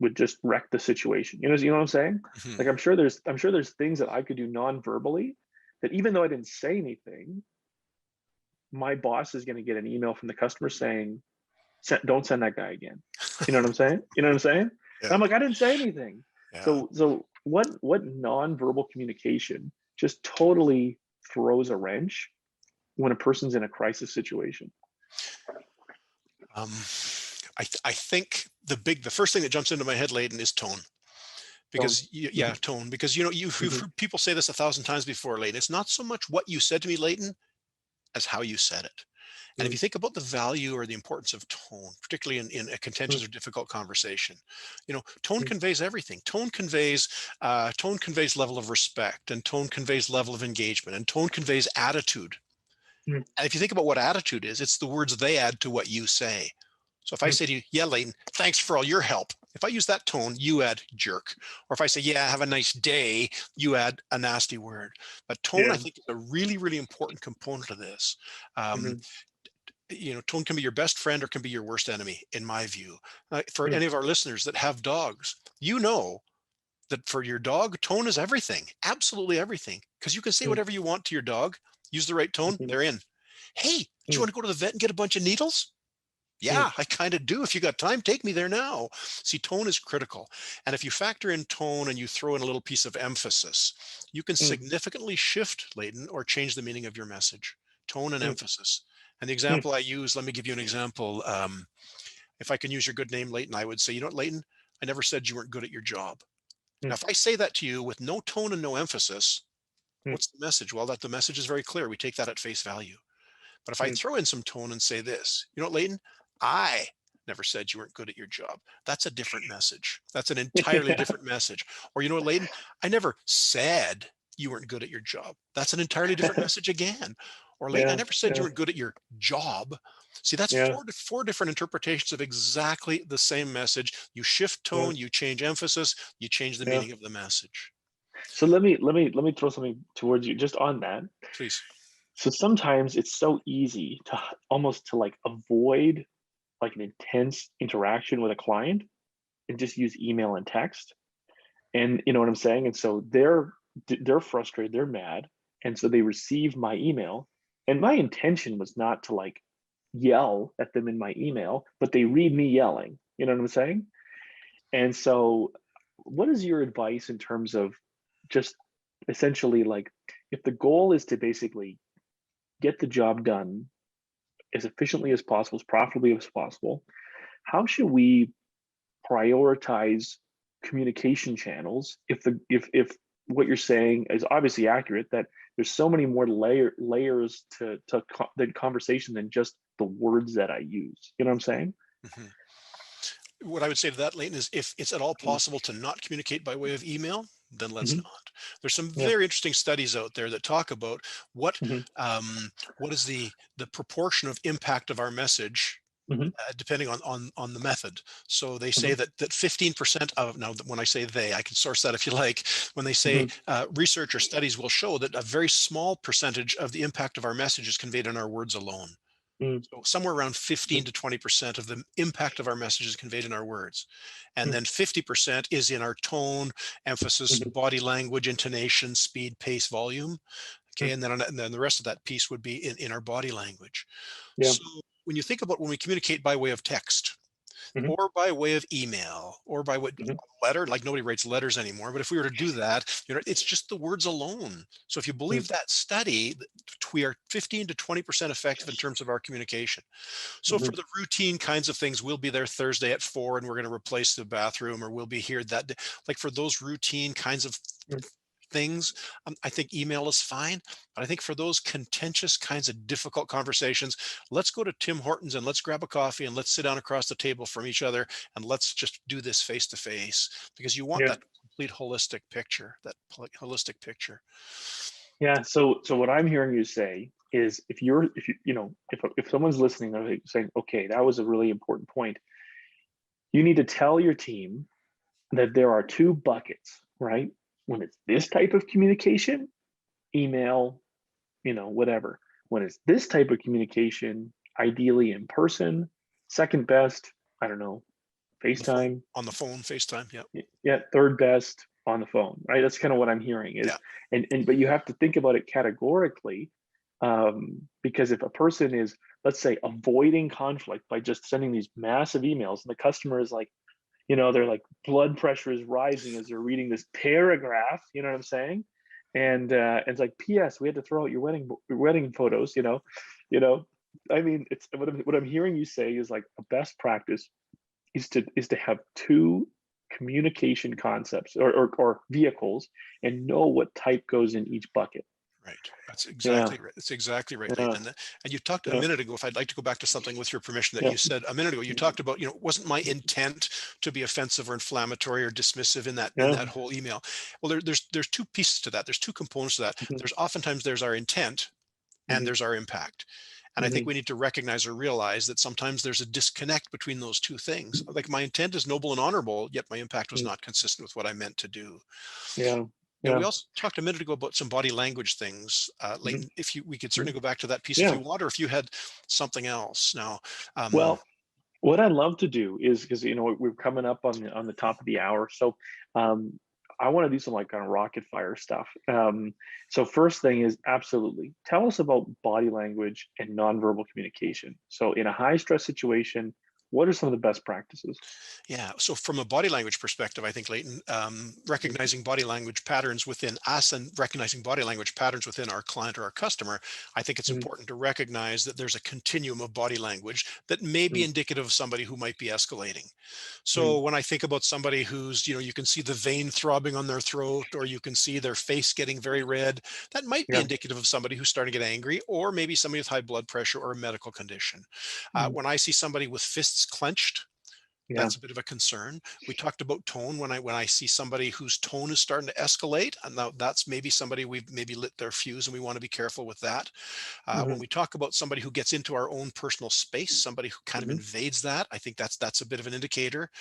would just wreck the situation? You know what I'm saying? Mhm. Like I'm sure there's things that I could do non-verbally that, even though I didn't say anything, my boss is going to get an email from the customer saying, don't send that guy again. You know what I'm saying? You know what I'm saying? And Yeah, I'm like, I didn't say anything. yeah. So what non-verbal communication just totally throws a wrench when a person's in a crisis situation? Um, I think the first thing that jumps into my head, Leighton, is tone. Tone. Because yeah, Mhm, tone. Because you've mhm, heard people say this 1,000 times before, Leighton. It's not so much what you said to me, Leighton, as how you said it. And if mm, you think about the value or the importance of tone, particularly in a mm, contentious or difficult conversation, tone mm, conveys everything. Tone conveys level of respect, and tone conveys level of engagement, and tone conveys attitude. mm, And if you think about what attitude is, it's the words they add to what you say. So if I say to you, yeah, Leighton, thanks for all your help. If I use that tone, you add jerk. Or if I say, yeah, have a nice day, you add a nasty word. But tone, I Yeah. think, is a really, really important component of this. Hmm. Tone can be your best friend or can be your worst enemy, in my view. For Hmm. any of our listeners that have dogs, that for your dog, tone is everything, absolutely everything. Because you can say Hmm. whatever you want to your dog, use the right tone, Hmm. they're in. Hey, do you Hmm. want to go to the vet and get a bunch of needles? Hmm. Yeah, I kind of do. If you got time, take me there now. See, tone is critical. And if you factor in tone and you throw in a little piece of emphasis, you can Hmm. significantly shift, Leighton, or change the meaning of your message. Tone and Hmm. emphasis. And the Hmm. example I use, let me give you an example. If I can use your good name, Leighton, I would say, you know what, Leighton, I never said you weren't good at your job. Hmm. Now, if I say that to you with no tone and no emphasis, Hmm. what's the message? Well, the message is very clear. We take that at face value. But if I Hmm. throw in some tone and say this, you know what, Leighton, I never said you weren't good at your job. That's a different message. That's an entirely Yeah. different message. Or, you know what, Leighton, I never said you weren't good at your job. That's an entirely different message again. Or, Leighton, I Yeah. never said you Yeah. weren't good at your job. See, that's Yeah. four different interpretations of exactly the same message. You shift Yeah. tone, you change emphasis, you change the Yeah. meaning of the message. So let me throw something towards you just on that. Please. So sometimes it's so easy to almost to like avoid like an intense interaction with a client and just use email and text. And you know what I'm saying? And so they're frustrated, they're mad, and so they receive my email. And my intention was not to like yell at them in my email, but they read me yelling. You know what I'm saying? And so what is your advice in terms of just essentially like if the goal is to basically get the job done as efficiently as possible, as profitably as possible, how should we prioritize communication channels if what you're saying is obviously accurate, that there's so many more layers to the conversation than just the words that I use. You know what I'm saying? Mhm. What I would say to that, Leighton, is if it's at all possible to not communicate by way of email, then let's Mm-hmm. not. There's some Yeah. very interesting studies out there that talk about what Hmm. what is the proportion of impact of our message Hmm. depending on the method. So they Hmm. say that 15% of, now when I say they, I can source that if you like. When they say Hmm. research or studies will show that a very small percentage of the impact of our message is conveyed in our words alone. Hmm. So somewhere around 15 to 20% of the impact of our message is conveyed in our words. And then 50% is in our tone, emphasis, Hmm. body language, intonation, speed, pace, volume. Okay. And then the rest of that piece would be in our body language. Yeah. So when you think about when we communicate by way of text, Hmm. or by way of email, or by what Hmm. letter, like nobody writes letters anymore, but if we were to do that, it's just the words alone. So if you believe that study, we are 15 to 20% effective in terms of our communication. So for Hmm. the routine kinds of things, we'll be there Thursday at 4 and we're going to replace the bathroom, or we'll be here that day. Like for those routine kinds of things, I think email is fine. But I think for those contentious kinds of difficult conversations, let's go to Tim Hortons and let's grab a coffee and let's sit down across the table from each other and let's just do this face to face, because you want Yeah. that complete holistic picture, that holistic picture. Yeah. So what I'm hearing you say is if someone's listening, they're like saying, okay, that was a really important point. You need to tell your team that there are two buckets, right? When it's this type of communication, email, whatever. When it's this type of communication, ideally in person, second best, I don't know, On the phone, FaceTime, on the phone, FaceTime. Yeah. yeah, third best on the phone, right? That's kind of what I'm hearing Yeah. is, and but you have to think about it categorically, because if a person is, let's say, avoiding conflict by just sending these massive emails, and the customer is like, they're like blood pressure is rising as they're reading this paragraph, you know what I'm saying? And it's like, P.S. We had to throw out your wedding photos, you know. I mean, it's what I'm hearing you say is like a best practice is to have two communication concepts or vehicles and know what type goes in each bucket. Right. That's Yeah, exactly right. That's exactly right, Leighton. yeah, And you talked a yeah, minute ago, if I'd like to go back to something with your permission that yeah. you said a minute ago, you talked about, wasn't my intent to be offensive or inflammatory or dismissive in that Yeah. whole email. Well, there's two pieces to that. There's two components to that. Mhm. There's oftentimes there's our intent and Mhm. there's our impact. And I think Hmm. we need to recognize or realize that sometimes there's a disconnect between those two things. Like my intent is noble and honorable, yet my impact was not consistent with what I meant to do. Yeah. You know, Yeah. we also talked a minute ago about some body language things. Hmm. Leighton, if you, we could Hmm. certainly go back to that piece if Yeah. you want, or if you had something else. Now, um, Well, what I'd love to do is, because we're coming up on the top of the hour, so um, I want to do some like kind of rocket fire stuff. So first thing is absolutely tell us about body language and nonverbal communication. So in a high stress situation, what are some of the best practices? Yeah. So from a body language perspective, I think, Leighton, Mhm. recognizing body language patterns within us and recognizing body language patterns within our client or our customer, I think it's Mhm. important to recognize that there's a continuum of body language that may be Mhm. indicative of somebody who might be escalating. Mhm. So when I think about somebody who's, you can see the vein throbbing on their throat, or you can see their face getting very red, that might be Yeah. indicative of somebody who's starting to get angry, or maybe somebody with high blood pressure or a medical condition. Mhm. When I see somebody with fists clenched, Yeah. that's a bit of a concern. We talked about tone. When I see somebody whose tone is starting to escalate, and now that's maybe somebody we've maybe lit their fuse, and we want to be careful with that. When Mhm. we talk about somebody who gets into our own personal space, somebody who kind of Mhm. invades that, I think that's a bit of an indicator.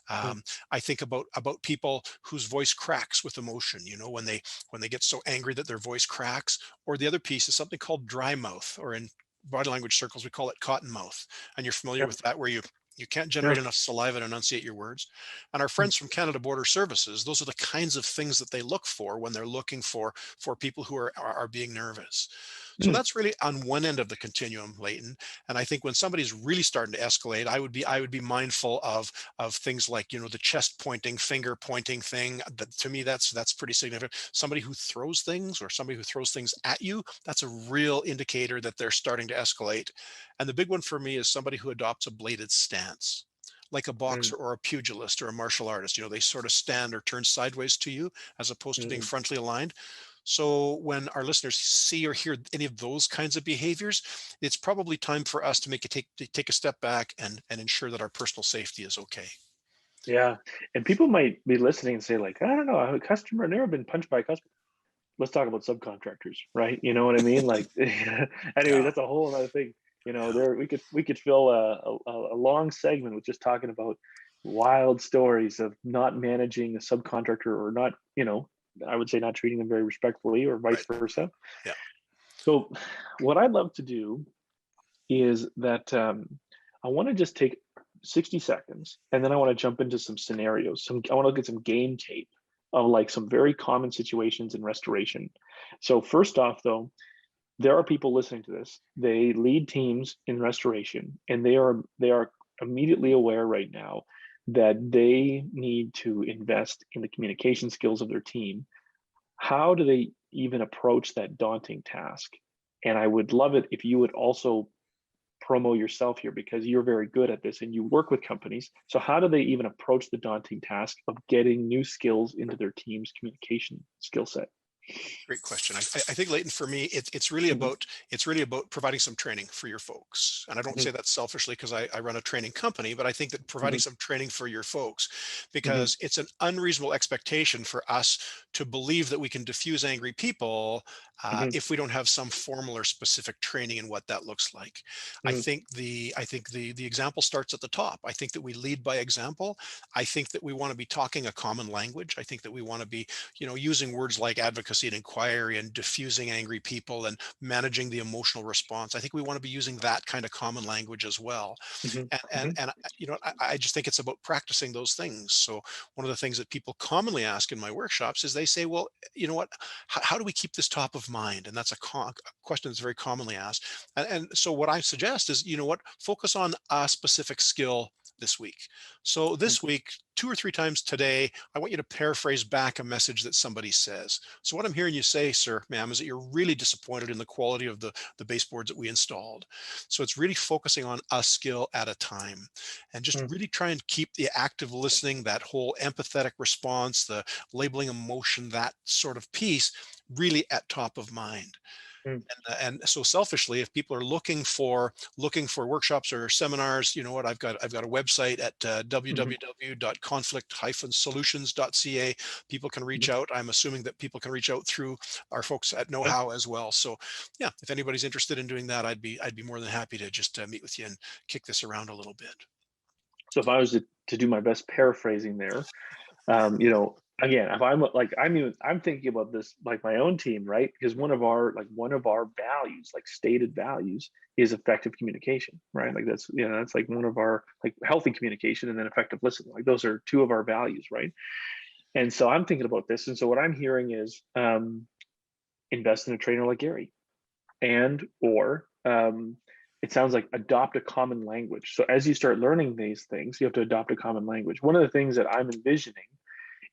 Mhm. I think about people whose voice cracks with emotion. When they get so angry that their voice cracks. Or the other piece is something called dry mouth, or in body language circles we call it cotton mouth. And you're familiar Yeah. with that, where you can't Yeah. generate enough saliva to enunciate your words. And our Mhm. friends from Canada Border Services, those are the kinds of things that they look for when they're looking for people who are being nervous. So Mhm. that's really on one end of the continuum, Leighton. And I think when somebody's really starting to escalate, I would be mindful of things like, the chest pointing, finger pointing thing. That, to me, that's pretty significant. Somebody who throws things, or somebody who throws things at you, that's a real indicator that they're starting to escalate. And the big one for me is somebody who adopts a bladed stance, like a Mhm. boxer or a pugilist or a martial artist. They sort of stand or turn sideways to you as opposed to being Mhm. frontally aligned. So when our listeners see or hear any of those kinds of behaviors, it's probably time for us to take a step back and ensure that our personal safety is okay. Yeah. And people might be listening and say, like, I don't know, a customer never been punched by a customer. Let's talk about subcontractors, right? You know what I mean? Like, anyway, Yeah, that's a whole other thing. yeah, There we could fill a long segment with just talking about wild stories of not managing a subcontractor, or not, I would say not treating them very respectfully, or vice right. versa. Yeah, So, what I'd love to do is that I want to just take 60 seconds, and then I want to jump into some scenarios. I want to look at some game tape of like some very common situations in restoration. So first off, though, there are people listening to this. They lead teams in restoration, and they are immediately aware right now that they need to invest in the communication skills of their team. How do they even approach that daunting task? And I would love it if you would also promo yourself here, because you're very good at this and you work with companies. So how do they even approach the daunting task of getting new skills into their team's communication skill set? great question. I think, Leighton, for me, it's really about providing some training for your folks. And I don't say Hmm. that selfishly, because I run a training company, but I think that providing Hmm. some training for your folks, Hmm. because it's an unreasonable expectation for us to believe that we can diffuse angry people, Hmm. if we don't have some formal or specific training in what that looks like. Hmm. I think the example starts at the top. I think that we lead by example. I think that we want to be talking a common language. I think that we want to be, using words like advocacy and inquiry and diffusing angry people and managing the emotional response. I think we want to be using that kind of common language as well. Hmm. And I just think it's about practicing those things. So one of the things that people commonly ask in my workshops is, they say, well, you know what, how do we keep this top of mind? And that's a question that's very commonly asked. And so what I suggest is, focus on a specific skill this week. So this week, 2 or 3 times today, I want you to paraphrase back a message that somebody says. So what I'm hearing you say, sir, ma'am, is that you're really disappointed in the quality of the baseboards that we installed. So it's really focusing on a skill at a time, and just Hmm. really try and keep the active listening, that whole empathetic response, the labeling emotion, that sort of piece, really at top of mind. Mm. And so selfishly, if people are looking for workshops or seminars, you know what, I've got a website at Mhm. www.conflict-solutions.ca. People can reach Mhm. out. I'm assuming that people can reach out through our folks at Know Yeah. How as well. So yeah, if anybody's interested in doing that, I'd be more than happy to just meet with you and kick this around a little bit. So if I was to do my best paraphrasing there, again, if I'm like, I'm thinking about this like my own team, right? Because one of our values, like stated values, is effective communication, right? Like that's like one of our, like, healthy communication and then effective listening. Like those are two of our values, right? And so I'm thinking about this, and so what I'm hearing is invest in a trainer like Gary, and or it sounds like adopt a common language. So as you start learning these things, you have to adopt a common language. One of the things that I'm envisioning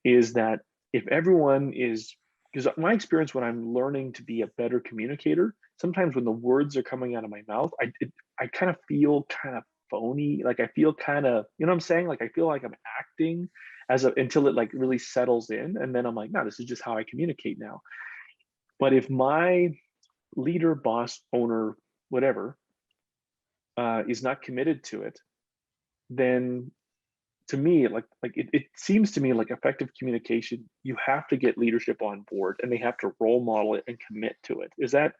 is that if everyone is, because my experience when I'm learning to be a better communicator, sometimes when the words are coming out of my mouth, I kind of feel kind of phony. Like I feel kind of, you know what I'm saying? Like I feel like I'm acting until it like really settles in, and then I'm like, no, this is just how I communicate now. But if my leader, boss, owner, whatever, is not committed to it, then to me, it seems to me like effective communication, you have to get leadership on board and they have to role model it and commit to it. Is that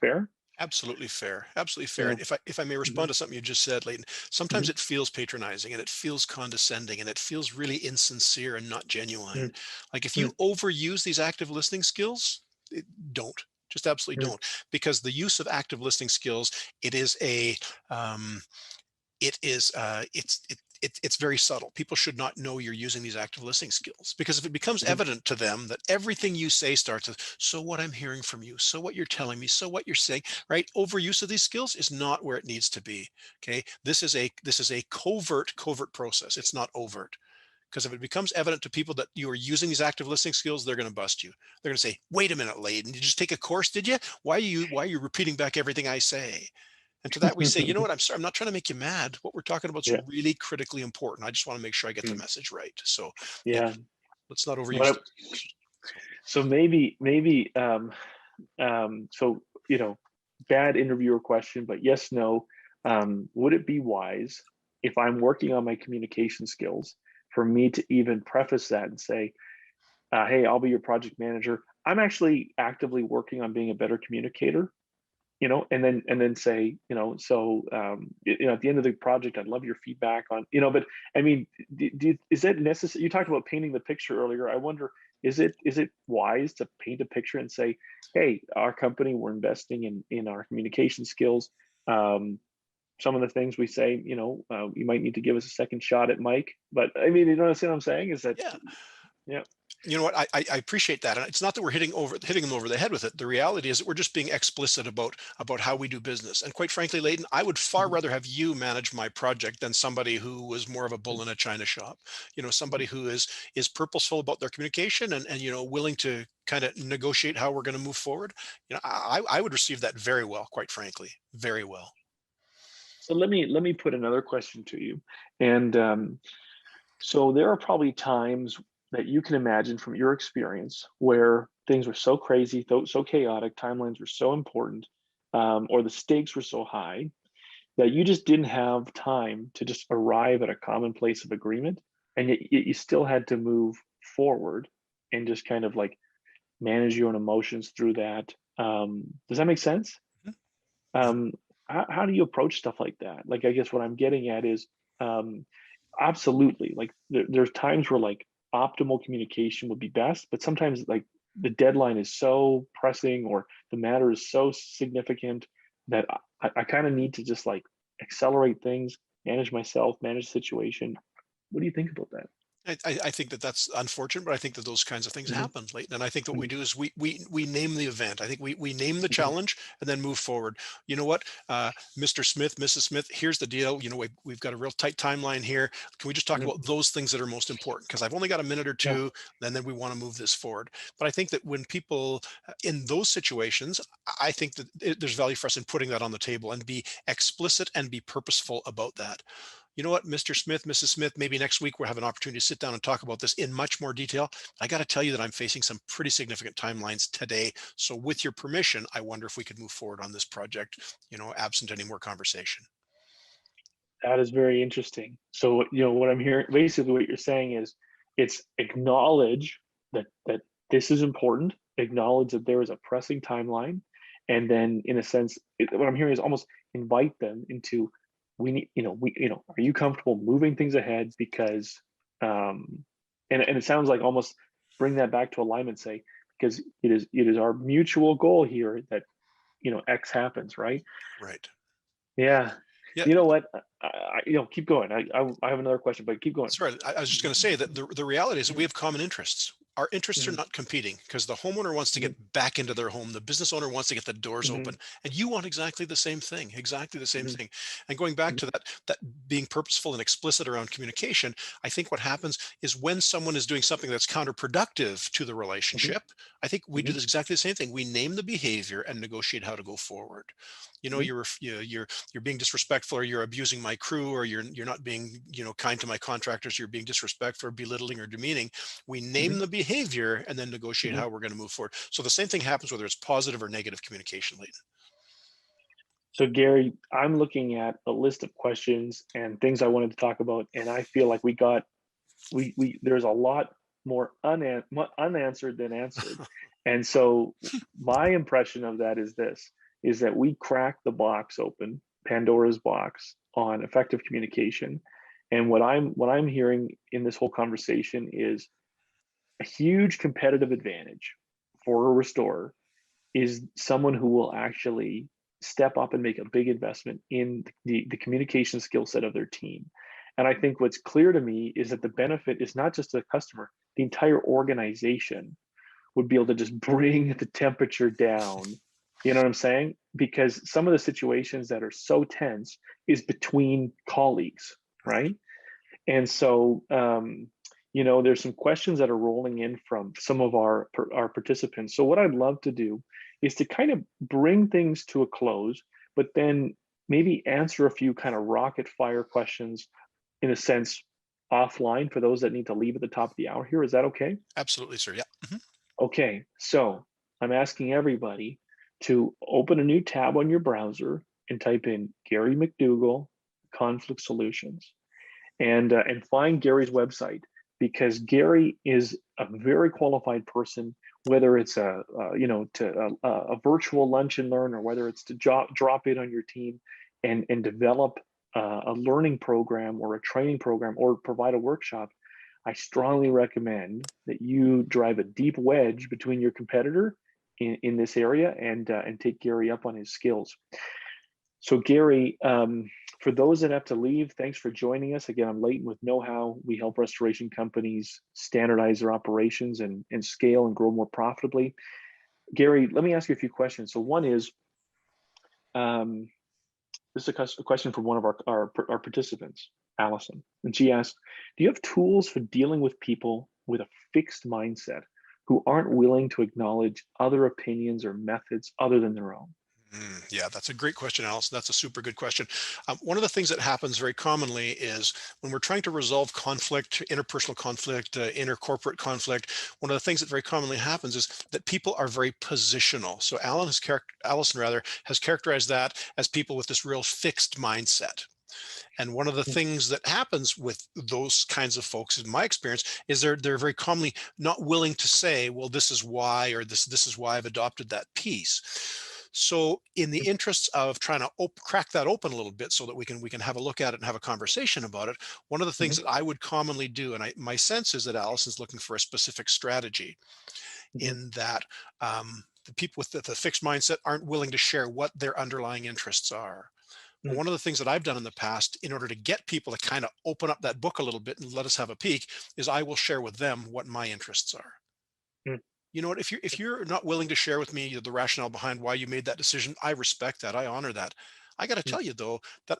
fair? Absolutely fair. Absolutely fair. Yeah. And if I may respond Mhm. to something you just said, Leighton, sometimes Mhm. it feels patronizing and it feels condescending and it feels really insincere and not genuine. Mhm. Like if you Mhm. overuse these active listening skills, don't. Just absolutely Mhm. don't. Because the use of active listening skills, it is a um, it is it's very subtle. People should not know you're using these active listening skills, because if it becomes Mhm. evident to them that everything you say starts with, so what I'm hearing from you, so what you're telling me, so what you're saying, right? Overuse of these skills is not where it needs to be. Okay, this is a covert process. It's not overt. Because if it becomes evident to people that you are using these active listening skills, they're going to bust you. They're going to say, wait a minute, Layden, did you just take a course, did you? Why are you repeating back everything I say? And to that we say, you know what, I'm sorry, I'm not trying to make you mad. What we're talking about is Yeah. really critically important. I just want to make sure I get the Mm. message right. So yeah, Yeah. let's not overuse What I, those skills. So so maybe so bad interviewer question, but yes, no. Would it be wise, if I'm working on my communication skills, for me to even preface that and say, hey, I'll be your project manager. I'm actually actively working on being a better communicator, and then say, at the end of the project, I'd love your feedback on, but I mean, is that necessary? You talked about painting the picture earlier. I wonder, is it wise to paint a picture and say, hey, our company, we're investing in our communication skills. Some of the things we say, you might need to give us a second shot at Mike. But I mean, you know what I'm saying? Is that, yeah, yeah. you know what, I appreciate that, and it's not that we're hitting them over the head with it. The reality is that we're just being explicit about how we do business. And quite frankly, Leighton, I would far Mhm. rather have you manage my project than somebody who was more of a bull in a china shop. Somebody who is purposeful about their communication and willing to kind of negotiate how we're going to move forward. I would receive that very well, quite frankly, very well. So let me put another question to you. And so there are probably times that you can imagine from your experience where things were so crazy, so chaotic, timelines were so important, or the stakes were so high that you just didn't have time to just arrive at a common place of agreement, and yet you still had to move forward and just kind of like manage your own emotions through that. Does that make sense? Mhm. Um, how do you approach stuff like that? Like, I guess what I'm getting at is, um, absolutely. Like, there's times where like optimal communication would be best, but sometimes like the deadline is so pressing or the matter is so significant that I kind of need to just like accelerate things, manage myself, manage the situation. What do you think about that? I think that that's unfortunate, but I think that those kinds of things Hmm. happen, Leighton. And I think what we Hmm. do is we name the event. I think we name the Hmm. challenge and then move forward. You know what, Mr. Smith, Mrs. Smith, here's the deal. We've got a real tight timeline here. Can we just talk Hmm. about those things that are most important? Because I've only got a minute or Yeah. two, and then we want to move this forward. But I think that when people in those situations, I think that there's value for us in putting that on the table and be explicit and be purposeful about that. you know what, Mr. Smith, Mrs. Smith, maybe next week we'll have an opportunity to sit down and talk about this in much more detail. I got to tell you that I'm facing some pretty significant timelines today. So with your permission, I wonder if we could move forward on this project, absent any more conversation. That is very interesting. So, what I'm hearing, basically what you're saying is it's acknowledge that this is important, acknowledge that there is a pressing timeline, and then in a sense, what I'm hearing is almost invite them into we need, are you comfortable moving things ahead because and it sounds like almost bring that back to alignment, say, because it is our mutual goal here that X happens, right? Right. Yeah. Yeah. You know what? Keep going. I have another question, but keep going. Sorry, I was just going to say that the reality is that we have common interests. Our interests are Mhm, not competing because the homeowner wants to mhm, get back into their home. The business owner wants to get the doors mhm, open, and you want exactly the same thing, exactly the same mhm, thing. And going back mhm, to that being purposeful and explicit around communication, I think what happens is when someone is doing something that's counterproductive to the mhm, relationship, I think we do mhm, this exactly the same thing. We name the behavior and negotiate how to go forward. mhm, You're being disrespectful, or you're abusing my crew, or you're not being kind to my contractors, you're being disrespectful or belittling or demeaning. We name mhm, the behavior and then negotiate mhm. how we're going to move forward. So the same thing happens whether it's positive or negative communication, Leighton. So Gary, I'm looking at a list of questions and things I wanted to talk about, and I feel like we there's a lot more unanswered than answered. And so my impression of that is this is that we cracked the box open, Pandora's box on effective communication. And what I'm hearing in this whole conversation is a huge competitive advantage for a restorer is someone who will actually step up and make a big investment in the communication skill set of their team. And I think what's clear to me is that the benefit is not just to the customer, the entire organization would be able to just bring the temperature down. You know what I'm saying? Because some of the situations that are so tense is between colleagues, Right. right? And so, there's some questions that are rolling in from some of our participants. So what I'd love to do is to kind of bring things to a close, but then maybe answer a few kind of rocket fire questions in a sense offline for those that need to leave at the top of the hour here. Is that okay? Absolutely, sir. Yeah. Mhm. Okay, so I'm asking everybody to open a new tab on your browser and type in Gary McDougall conflict solutions and find Gary's website because Gary is a very qualified person. Whether it's a virtual lunch and learn, or whether it's to drop in on your team and develop a learning program or a training program or provide a workshop, I strongly recommend that you drive a deep wedge between your competitor in this area and take Gary up on his skills. So Gary, for those that have to leave, thanks for joining us. Again, I'm Leighton with Know How. We help restoration companies standardize their operations and scale and grow more profitably. Gary, let me ask you a few questions. So one is, um, this is a question from one of our participants, Allison. And she asked, do you have tools for dealing with people with a fixed mindset who aren't willing to acknowledge other opinions or methods other than their own? Yeah, that's a great question, Allison. That's a super good question. One of the things that happens very commonly is when we're trying to resolve conflict, interpersonal conflict, intercorporate conflict, one of the things that very commonly happens is that people are very positional. So Allison rather has characterized that as people with this real fixed mindset. And one of the things that happens with those kinds of folks, in my experience, is they're very commonly not willing to say, well, this is why, or this is why I've adopted that piece. So in the interests of trying to crack that open a little bit so that we can have a look at it and have a conversation about it, one of the things Mhm, that I would commonly do, and my sense is that Allison's looking for a specific strategy mhm, in that the people with the fixed mindset aren't willing to share what their underlying interests are. Well, mhm, one of the things that I've done in the past in order to get people to kind of open up that book a little bit and let us have a peek is I will share with them what my interests are. mhm, You know what, if you're not willing to share with me the rationale behind why you made that decision, I respect that, I honor that. I got to mhm, tell you though that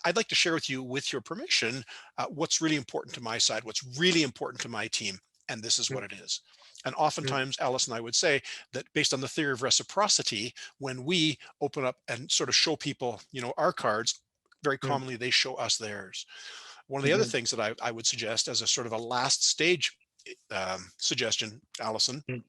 I'd like to share with you, with your permission, what's really important to my side, what's really important to my team, and this is mhm, what it is. And mhm, oftentimes Alice and I would say that based on the theory of reciprocity, when we open up and sort of show people our cards, very Mm, commonly they show us theirs. One of the other mhm, things that I would suggest as a sort of a last stage suggestion, Allison, mm,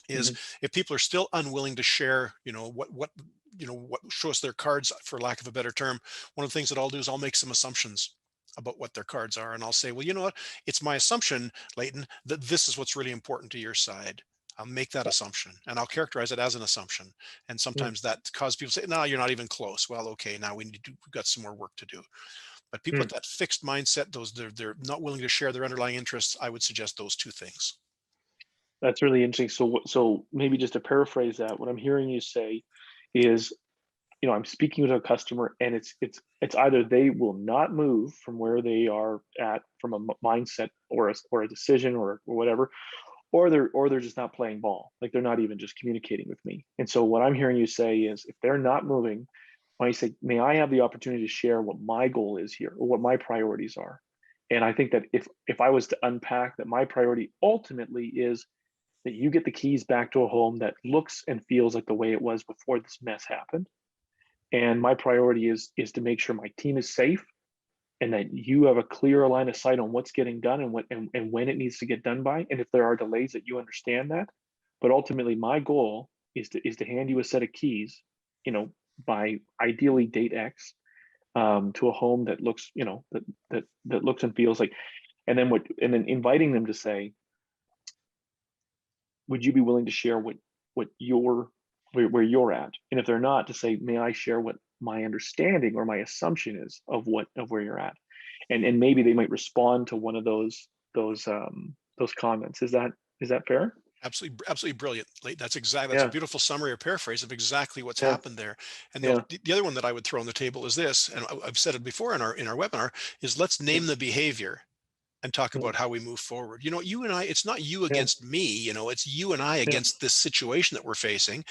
is mhm. if people are still unwilling to share, what show us their cards, for lack of a better term. One of the things that I'll do is I'll make some assumptions about what their cards are, and I'll say, well, you know what, it's my assumption, Leighton, that this is what's really important to your side. I'll make that assumption and I'll characterize it as an assumption. And Mm, sometimes that causes people to say, no, you're not even close. Well, okay, now we've got some more work to do. But people with mm. that fixed mindset, they're not willing to share their underlying interests, I would suggest those two things. That's really interesting. So maybe just to paraphrase that, what I'm hearing you say is, I'm speaking to a customer, and it's either they will not move from where they are at from a mindset or a decision or whatever, or they're just not playing ball. Like they're not even just communicating with me. And so what I'm hearing you say is, if they're not moving, when you say, may I have the opportunity to share what my goal is here or what my priorities are? And I think that if I was to unpack that, my priority ultimately is that you get the keys back to a home that looks and feels like the way it was before this mess happened. And my priority is to make sure my team is safe, and that you have a clear line of sight on what's getting done and when it needs to get done by. And if there are delays, that you understand that. But ultimately, my goal is to hand you a set of keys, you know, by ideally date X, to a home that looks, that looks and feels like, and then inviting them to say, would you be willing to share what your where you're at? And if they're not, to say, may I share what my understanding or my assumption is of where you're at? And maybe they might respond to one of those comments. Is that fair? Absolutely, absolutely brilliant. That's a Yeah, beautiful summary or paraphrase of exactly what's yeah, happened there. And yeah. the other one that I would throw on the table is this, and I've said it before in our webinar, is let's name the behavior and talk Mm, about how we move forward. You and I, it's not you yeah, against me, it's you and I yeah, against this situation that we're facing.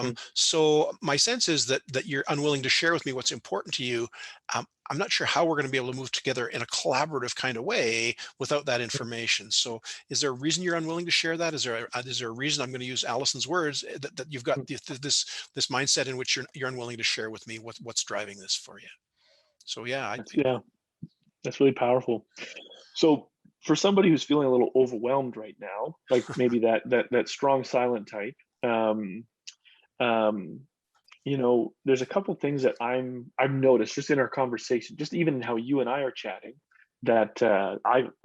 mm, So my sense is that you're unwilling to share with me what's important to you. I'm not sure how we're going to be able to move together in a collaborative kind of way without that mm, information. So is there a reason you're unwilling to share that? Is there a reason, I'm going to use Allison's words, that you've got mm. this mindset in which you're unwilling to share with me what's driving this for you? So yeah, Yeah, that's really powerful. So for somebody who's feeling a little overwhelmed right now, like maybe that strong silent type, um, um, there's a couple things that I've noticed just in our conversation, just even in how you and I are chatting, that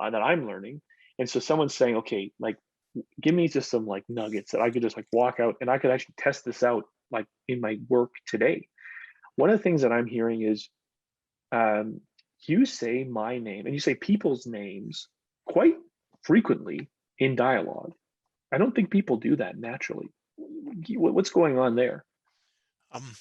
I'm learning. And so someone's saying, okay, like, give me just some like nuggets that I could just like walk out and I could actually test this out like in my work today. One of the things that I'm hearing is, um, you say my name and you say people's names quite frequently in dialogue. I don't think people do that naturally. What's going on there?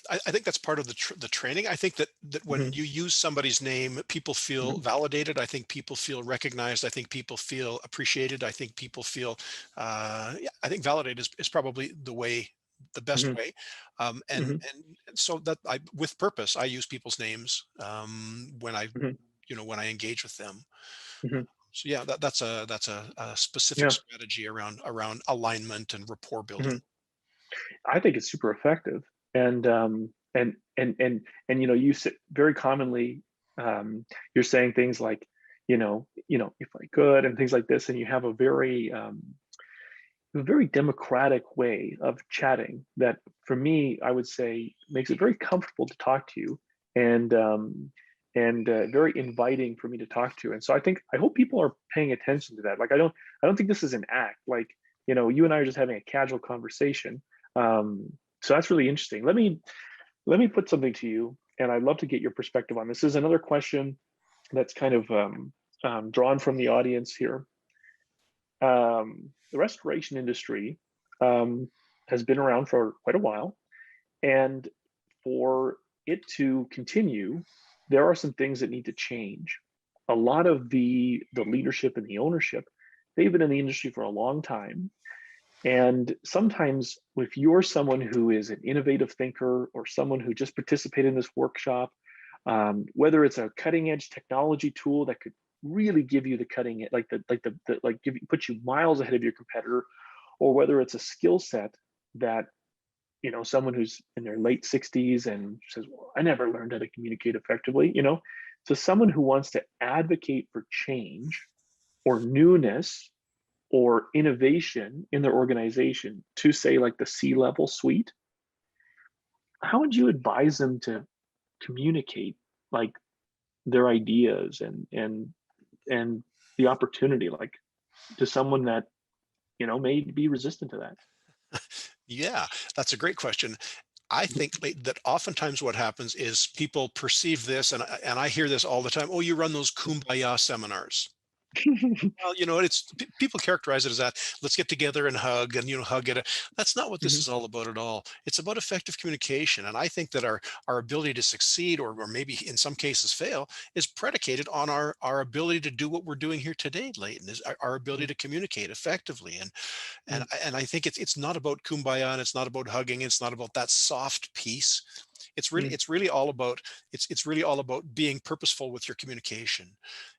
I think that's part of the training. I think that when Hmm. you use somebody's name, people feel Hmm. validated. I think people feel recognized. I think people feel appreciated. I think people feel, yeah, I think validated is probably the best Hmm. way. Um, and, Hmm. and so that with purpose, I use people's names Hmm. when I engage with them. Hmm. So yeah, that's a specific Yeah. strategy around alignment and rapport Hmm. building. I think it's super effective. And you say very commonly, you're saying things like, if I could, and things like this, and you have a very democratic way of chatting that, for me, I would say makes it very comfortable to talk to you, and very inviting for me to talk to. And so I hope people are paying attention to that. Like, I don't think this is an act. Like, you and I are just having a casual conversation. So that's really interesting. Let me put something to you, and I'd love to get your perspective on this. This is another question that's kind of drawn from the audience here. The restoration industry has been around for quite a while, and for it to continue, there are some things that need to change. A lot of the leadership and the ownership, they've been in the industry for a long time, and sometimes if you're someone who is an innovative thinker or someone who just participated in this workshop, whether it's a cutting edge technology tool that could really give you the cutting, like put you miles ahead of your competitor, or whether it's a skill set that someone who's in their late 60s and says, well, I never learned how to communicate effectively, so someone who wants to advocate for change or newness or innovation in their organization to say like the C-level suite, how would you advise them to communicate like their ideas and the opportunity like to someone that may be resistant to that? Yeah, that's a great question. I think that oftentimes what happens is people perceive this, and I hear this all the time. Oh, you run those kumbaya seminars. Well, people characterize it as that. Let's get together and hug, and hug it. That's not what this Mhm, is all about at all. It's about effective communication, and I think that our ability to succeed, or maybe in some cases fail, is predicated on our ability to do what we're doing here today. Leighton, is our ability mhm, to communicate effectively, and and mhm, and I think it's not about kumbaya, and it's not about hugging. It's not about that soft piece. mhm, It's really all about being purposeful with your communication.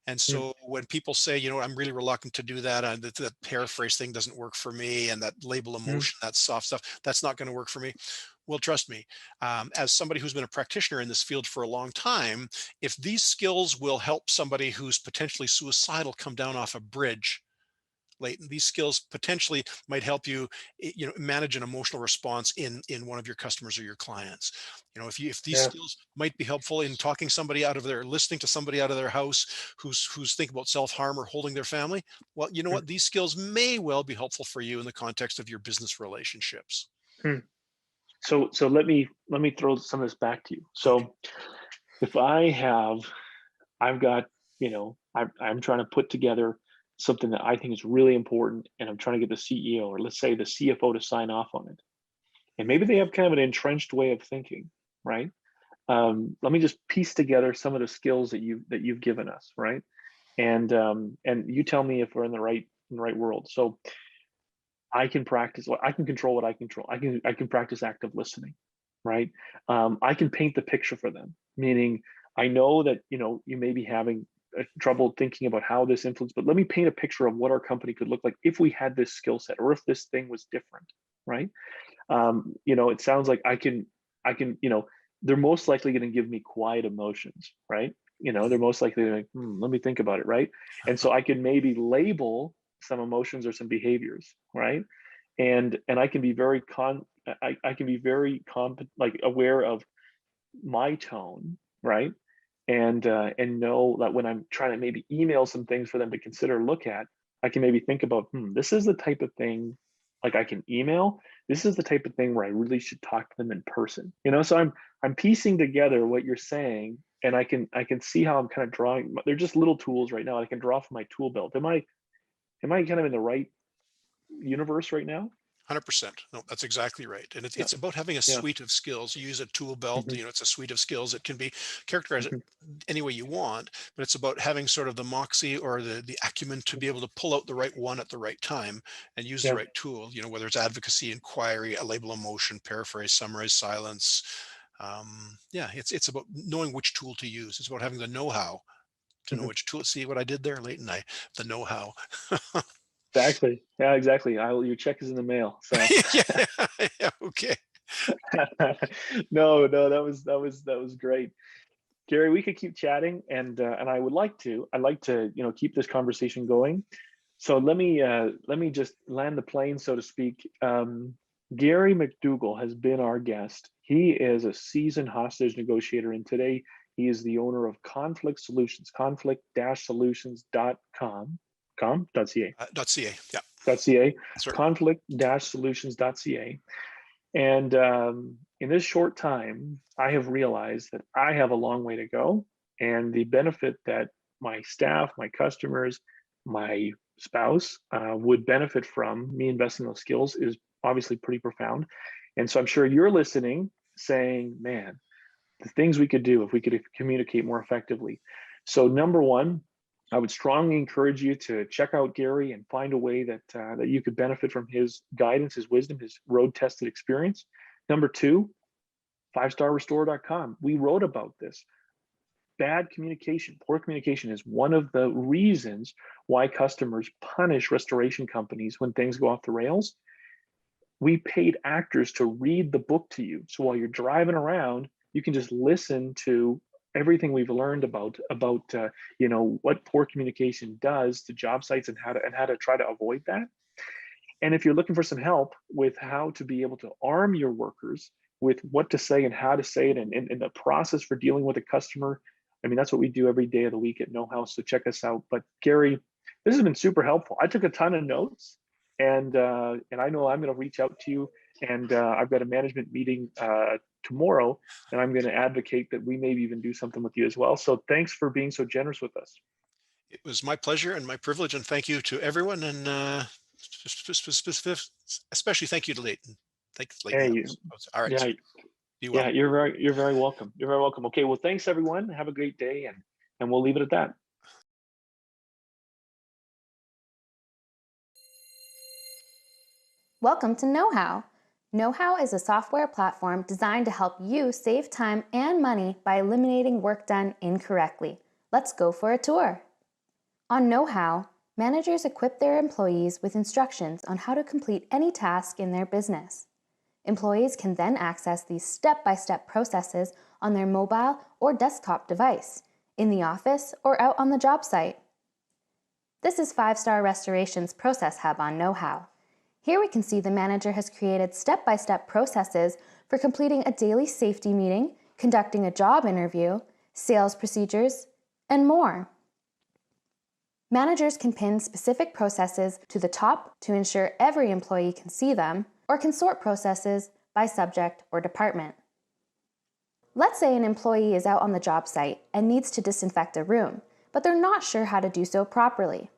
And mhm, so when people say, I'm really reluctant to do that, and that paraphrase thing doesn't work for me, and that label mhm, emotion, that soft stuff, that's not going to work for me. Well, trust me, as somebody who's been a practitioner in this field for a long time, if these skills will help somebody who's potentially suicidal come down off a bridge, Leighton, these skills potentially might help you, manage an emotional response in one of your customers or your clients. If these yeah. skills might be helpful in talking somebody out of their listening to somebody out of their house who's thinking about self-harm or holding their family, well, you know Mhm, what? These skills may well be helpful for you in the context of your business relationships. mhm. So let me throw some of this back to you. Okay. So if I've got, I'm trying to put together something that I think is really important, and I'm trying to get the CEO or let's say the CFO to sign off on it. And maybe they have kind of an entrenched way of thinking, right? Let me just piece together some of the skills that you've given us, right? And you tell me if we're in the right world. So I can practice what I can control what I control. I can practice active listening, right? I can paint the picture for them, meaning I know that you may be having trouble thinking about how this influence, but let me paint a picture of what our company could look like if we had this skill set or if this thing was different, right? It sounds like I can, they're most likely going to give me quiet emotions, right? They're most likely like, let me think about it, right? And so I can maybe label some emotions or some behaviors, right? And I can be very I can be very like aware of my tone, right? And know that when I'm trying to maybe email some things for them to consider look at, I can maybe think about, this is the type of thing like I can email. This is the type of thing where I really should talk to them in person. So I'm piecing together what you're saying, and I can see how I'm kind of drawing. They're just little tools right now. I can draw from my tool belt. Am I kind of in the right universe right now? 100%. No, that's exactly right. And it's Yeah. it's about having a Yeah. suite of skills. You use a tool belt, Hmm. it's a suite of skills. It can be characterized Hmm. any way you want, but it's about having sort of the moxie or the acumen to be able to pull out the right one at the right time and use the Yeah. right tool, whether it's advocacy, inquiry, a label emotion, paraphrase, summarize, silence. Yeah, it's about knowing which tool to use. It's about having the know-how to know Hmm. which tool. See what I did there, Leighton? The know-how. Exactly. Yeah, exactly. Your check is in the mail. So Yeah, yeah, okay. no, that was great. Gary, we could keep chatting, and I'd like to keep this conversation going. So let me just land the plane, so to speak. Gary McDougall has been our guest. He is a seasoned hostage negotiator, and today he is the owner of Conflict Solutions, conflict-solutions.ca, .ca. Yeah, .ca, that's right. conflict-solutions.ca. And in this short time, I have realized that I have a long way to go. And the benefit that my staff, my customers, my spouse would benefit from me investing in those skills is obviously pretty profound. And so I'm sure you're listening saying, man, the things we could do if we could communicate more effectively. So, number one, I would strongly encourage you to check out Gary and find a way that you could benefit from his guidance, his wisdom, his road tested experience. Number two, 5starrestore.com. We wrote about this. Bad communication, poor communication is one of the reasons why customers punish restoration companies when things go off the rails. we paid actors to read the book to you. So while you're driving around, you can just listen to everything we've learned about what poor communication does to job sites and how to try to avoid that. And if you're looking for some help with how to be able to arm your workers with what to say and how to say it and the process for dealing with a customer, I mean, that's what we do every day of the week at Know How. So check us out. But Gary, this has been super helpful. I took a ton of notes, and I know I'm going to reach out to you. And I've got a management meeting tomorrow, and I'm going to advocate that we maybe even do something with you as well. So thanks for being so generous with us. It was my pleasure and my privilege, and thank you to everyone, and especially thank you to Leighton. Thanks, Leighton. Hey, All right. yeah, Be well. yeah, you're very welcome. You're very welcome. Okay, well, thanks everyone. Have a great day, and we'll leave it at that. Welcome to Know How. Know How is a software platform designed to help you save time and money by eliminating work done incorrectly. Let's go for a tour. On Know How, managers equip their employees with instructions on how to complete any task in their business. Employees can then access these step-by-step processes on their mobile or desktop device, in the office or out on the job site. This is 5-Star Restoration's Process Hub on Know How. Here we can see the manager has created step-by-step processes for completing a daily safety meeting, conducting a job interview, sales procedures, and more. Managers can pin specific processes to the top to ensure every employee can see them, or can sort processes by subject or department. Let's say an employee is out on the job site and needs to disinfect a room, but they're not sure how to do so properly.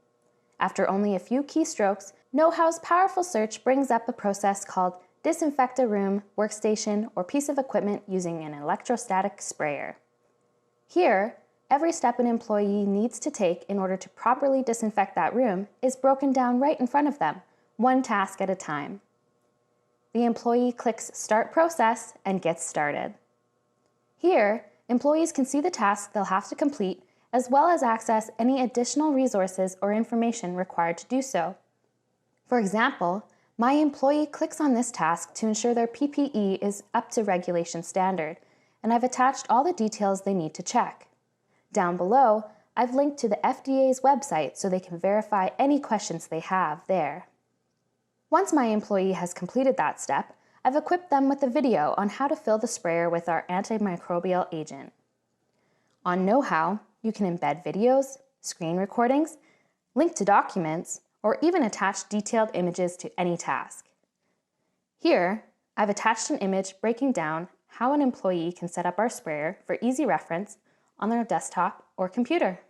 After only a few keystrokes, Know How's powerful search brings up a process called disinfect a room, workstation, or piece of equipment using an electrostatic sprayer. Here, every step an employee needs to take in order to properly disinfect that room is broken down right in front of them, one task at a time. The employee clicks Start Process and gets started. Here, employees can see the task they'll have to complete, as well as access any additional resources or information required to do so. For example, my employee clicks on this task to ensure their PPE is up to regulation standard, and I've attached all the details they need to check. Down below, I've linked to the FDA's website so they can verify any questions they have there. Once my employee has completed that step, I've equipped them with a video on how to fill the sprayer with our antimicrobial agent. On Know How, you can embed videos, screen recordings, link to documents, or even attach detailed images to any task. Here, I've attached an image breaking down how an employee can set up our sprayer for easy reference on their desktop or computer.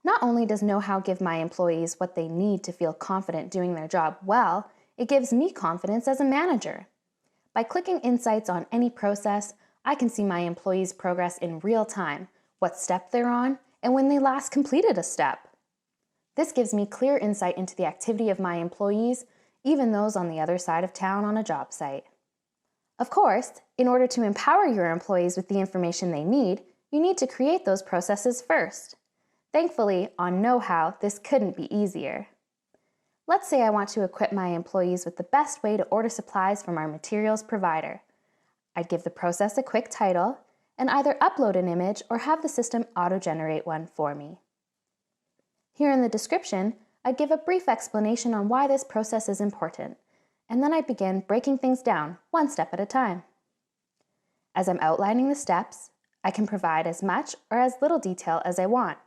Not only does Know How give my employees what they need to feel confident doing their job well, it gives me confidence as a manager. By clicking insights on any process, I can see my employees' progress in real time, what step they're on, and when they last completed a step. This gives me clear insight into the activity of my employees, even those on the other side of town on a job site. Of course, in order to empower your employees with the information they need, you need to create those processes first. Thankfully, on Know How, this couldn't be easier. Let's say I want to equip my employees with the best way to order supplies from our materials provider. I'd give the process a quick title and either upload an image or have the system auto-generate one for me. Here in the description, I'd give a brief explanation on why this process is important, and then I'd begin breaking things down one step at a time. As I'm outlining the steps, I can provide as much or as little detail as I want.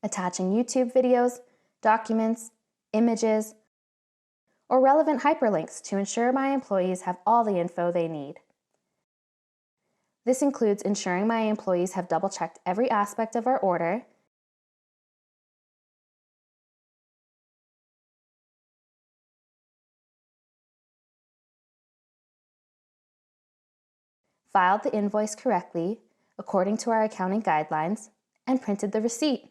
Attaching YouTube videos, documents, images, or relevant hyperlinks to ensure my employees have all the info they need. This includes ensuring my employees have double-checked every aspect of our order, filed the invoice correctly according to our accounting guidelines, and printed the receipt.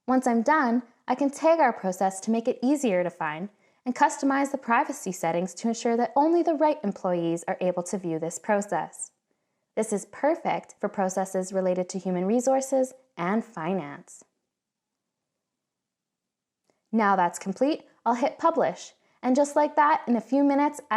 Once I'm done, I can tag our process to make it easier to find and customize the privacy settings to ensure that only the right employees are able to view this process. This is perfect for processes related to human resources and finance. Now that's complete, I'll hit publish. And just like that, in a few minutes,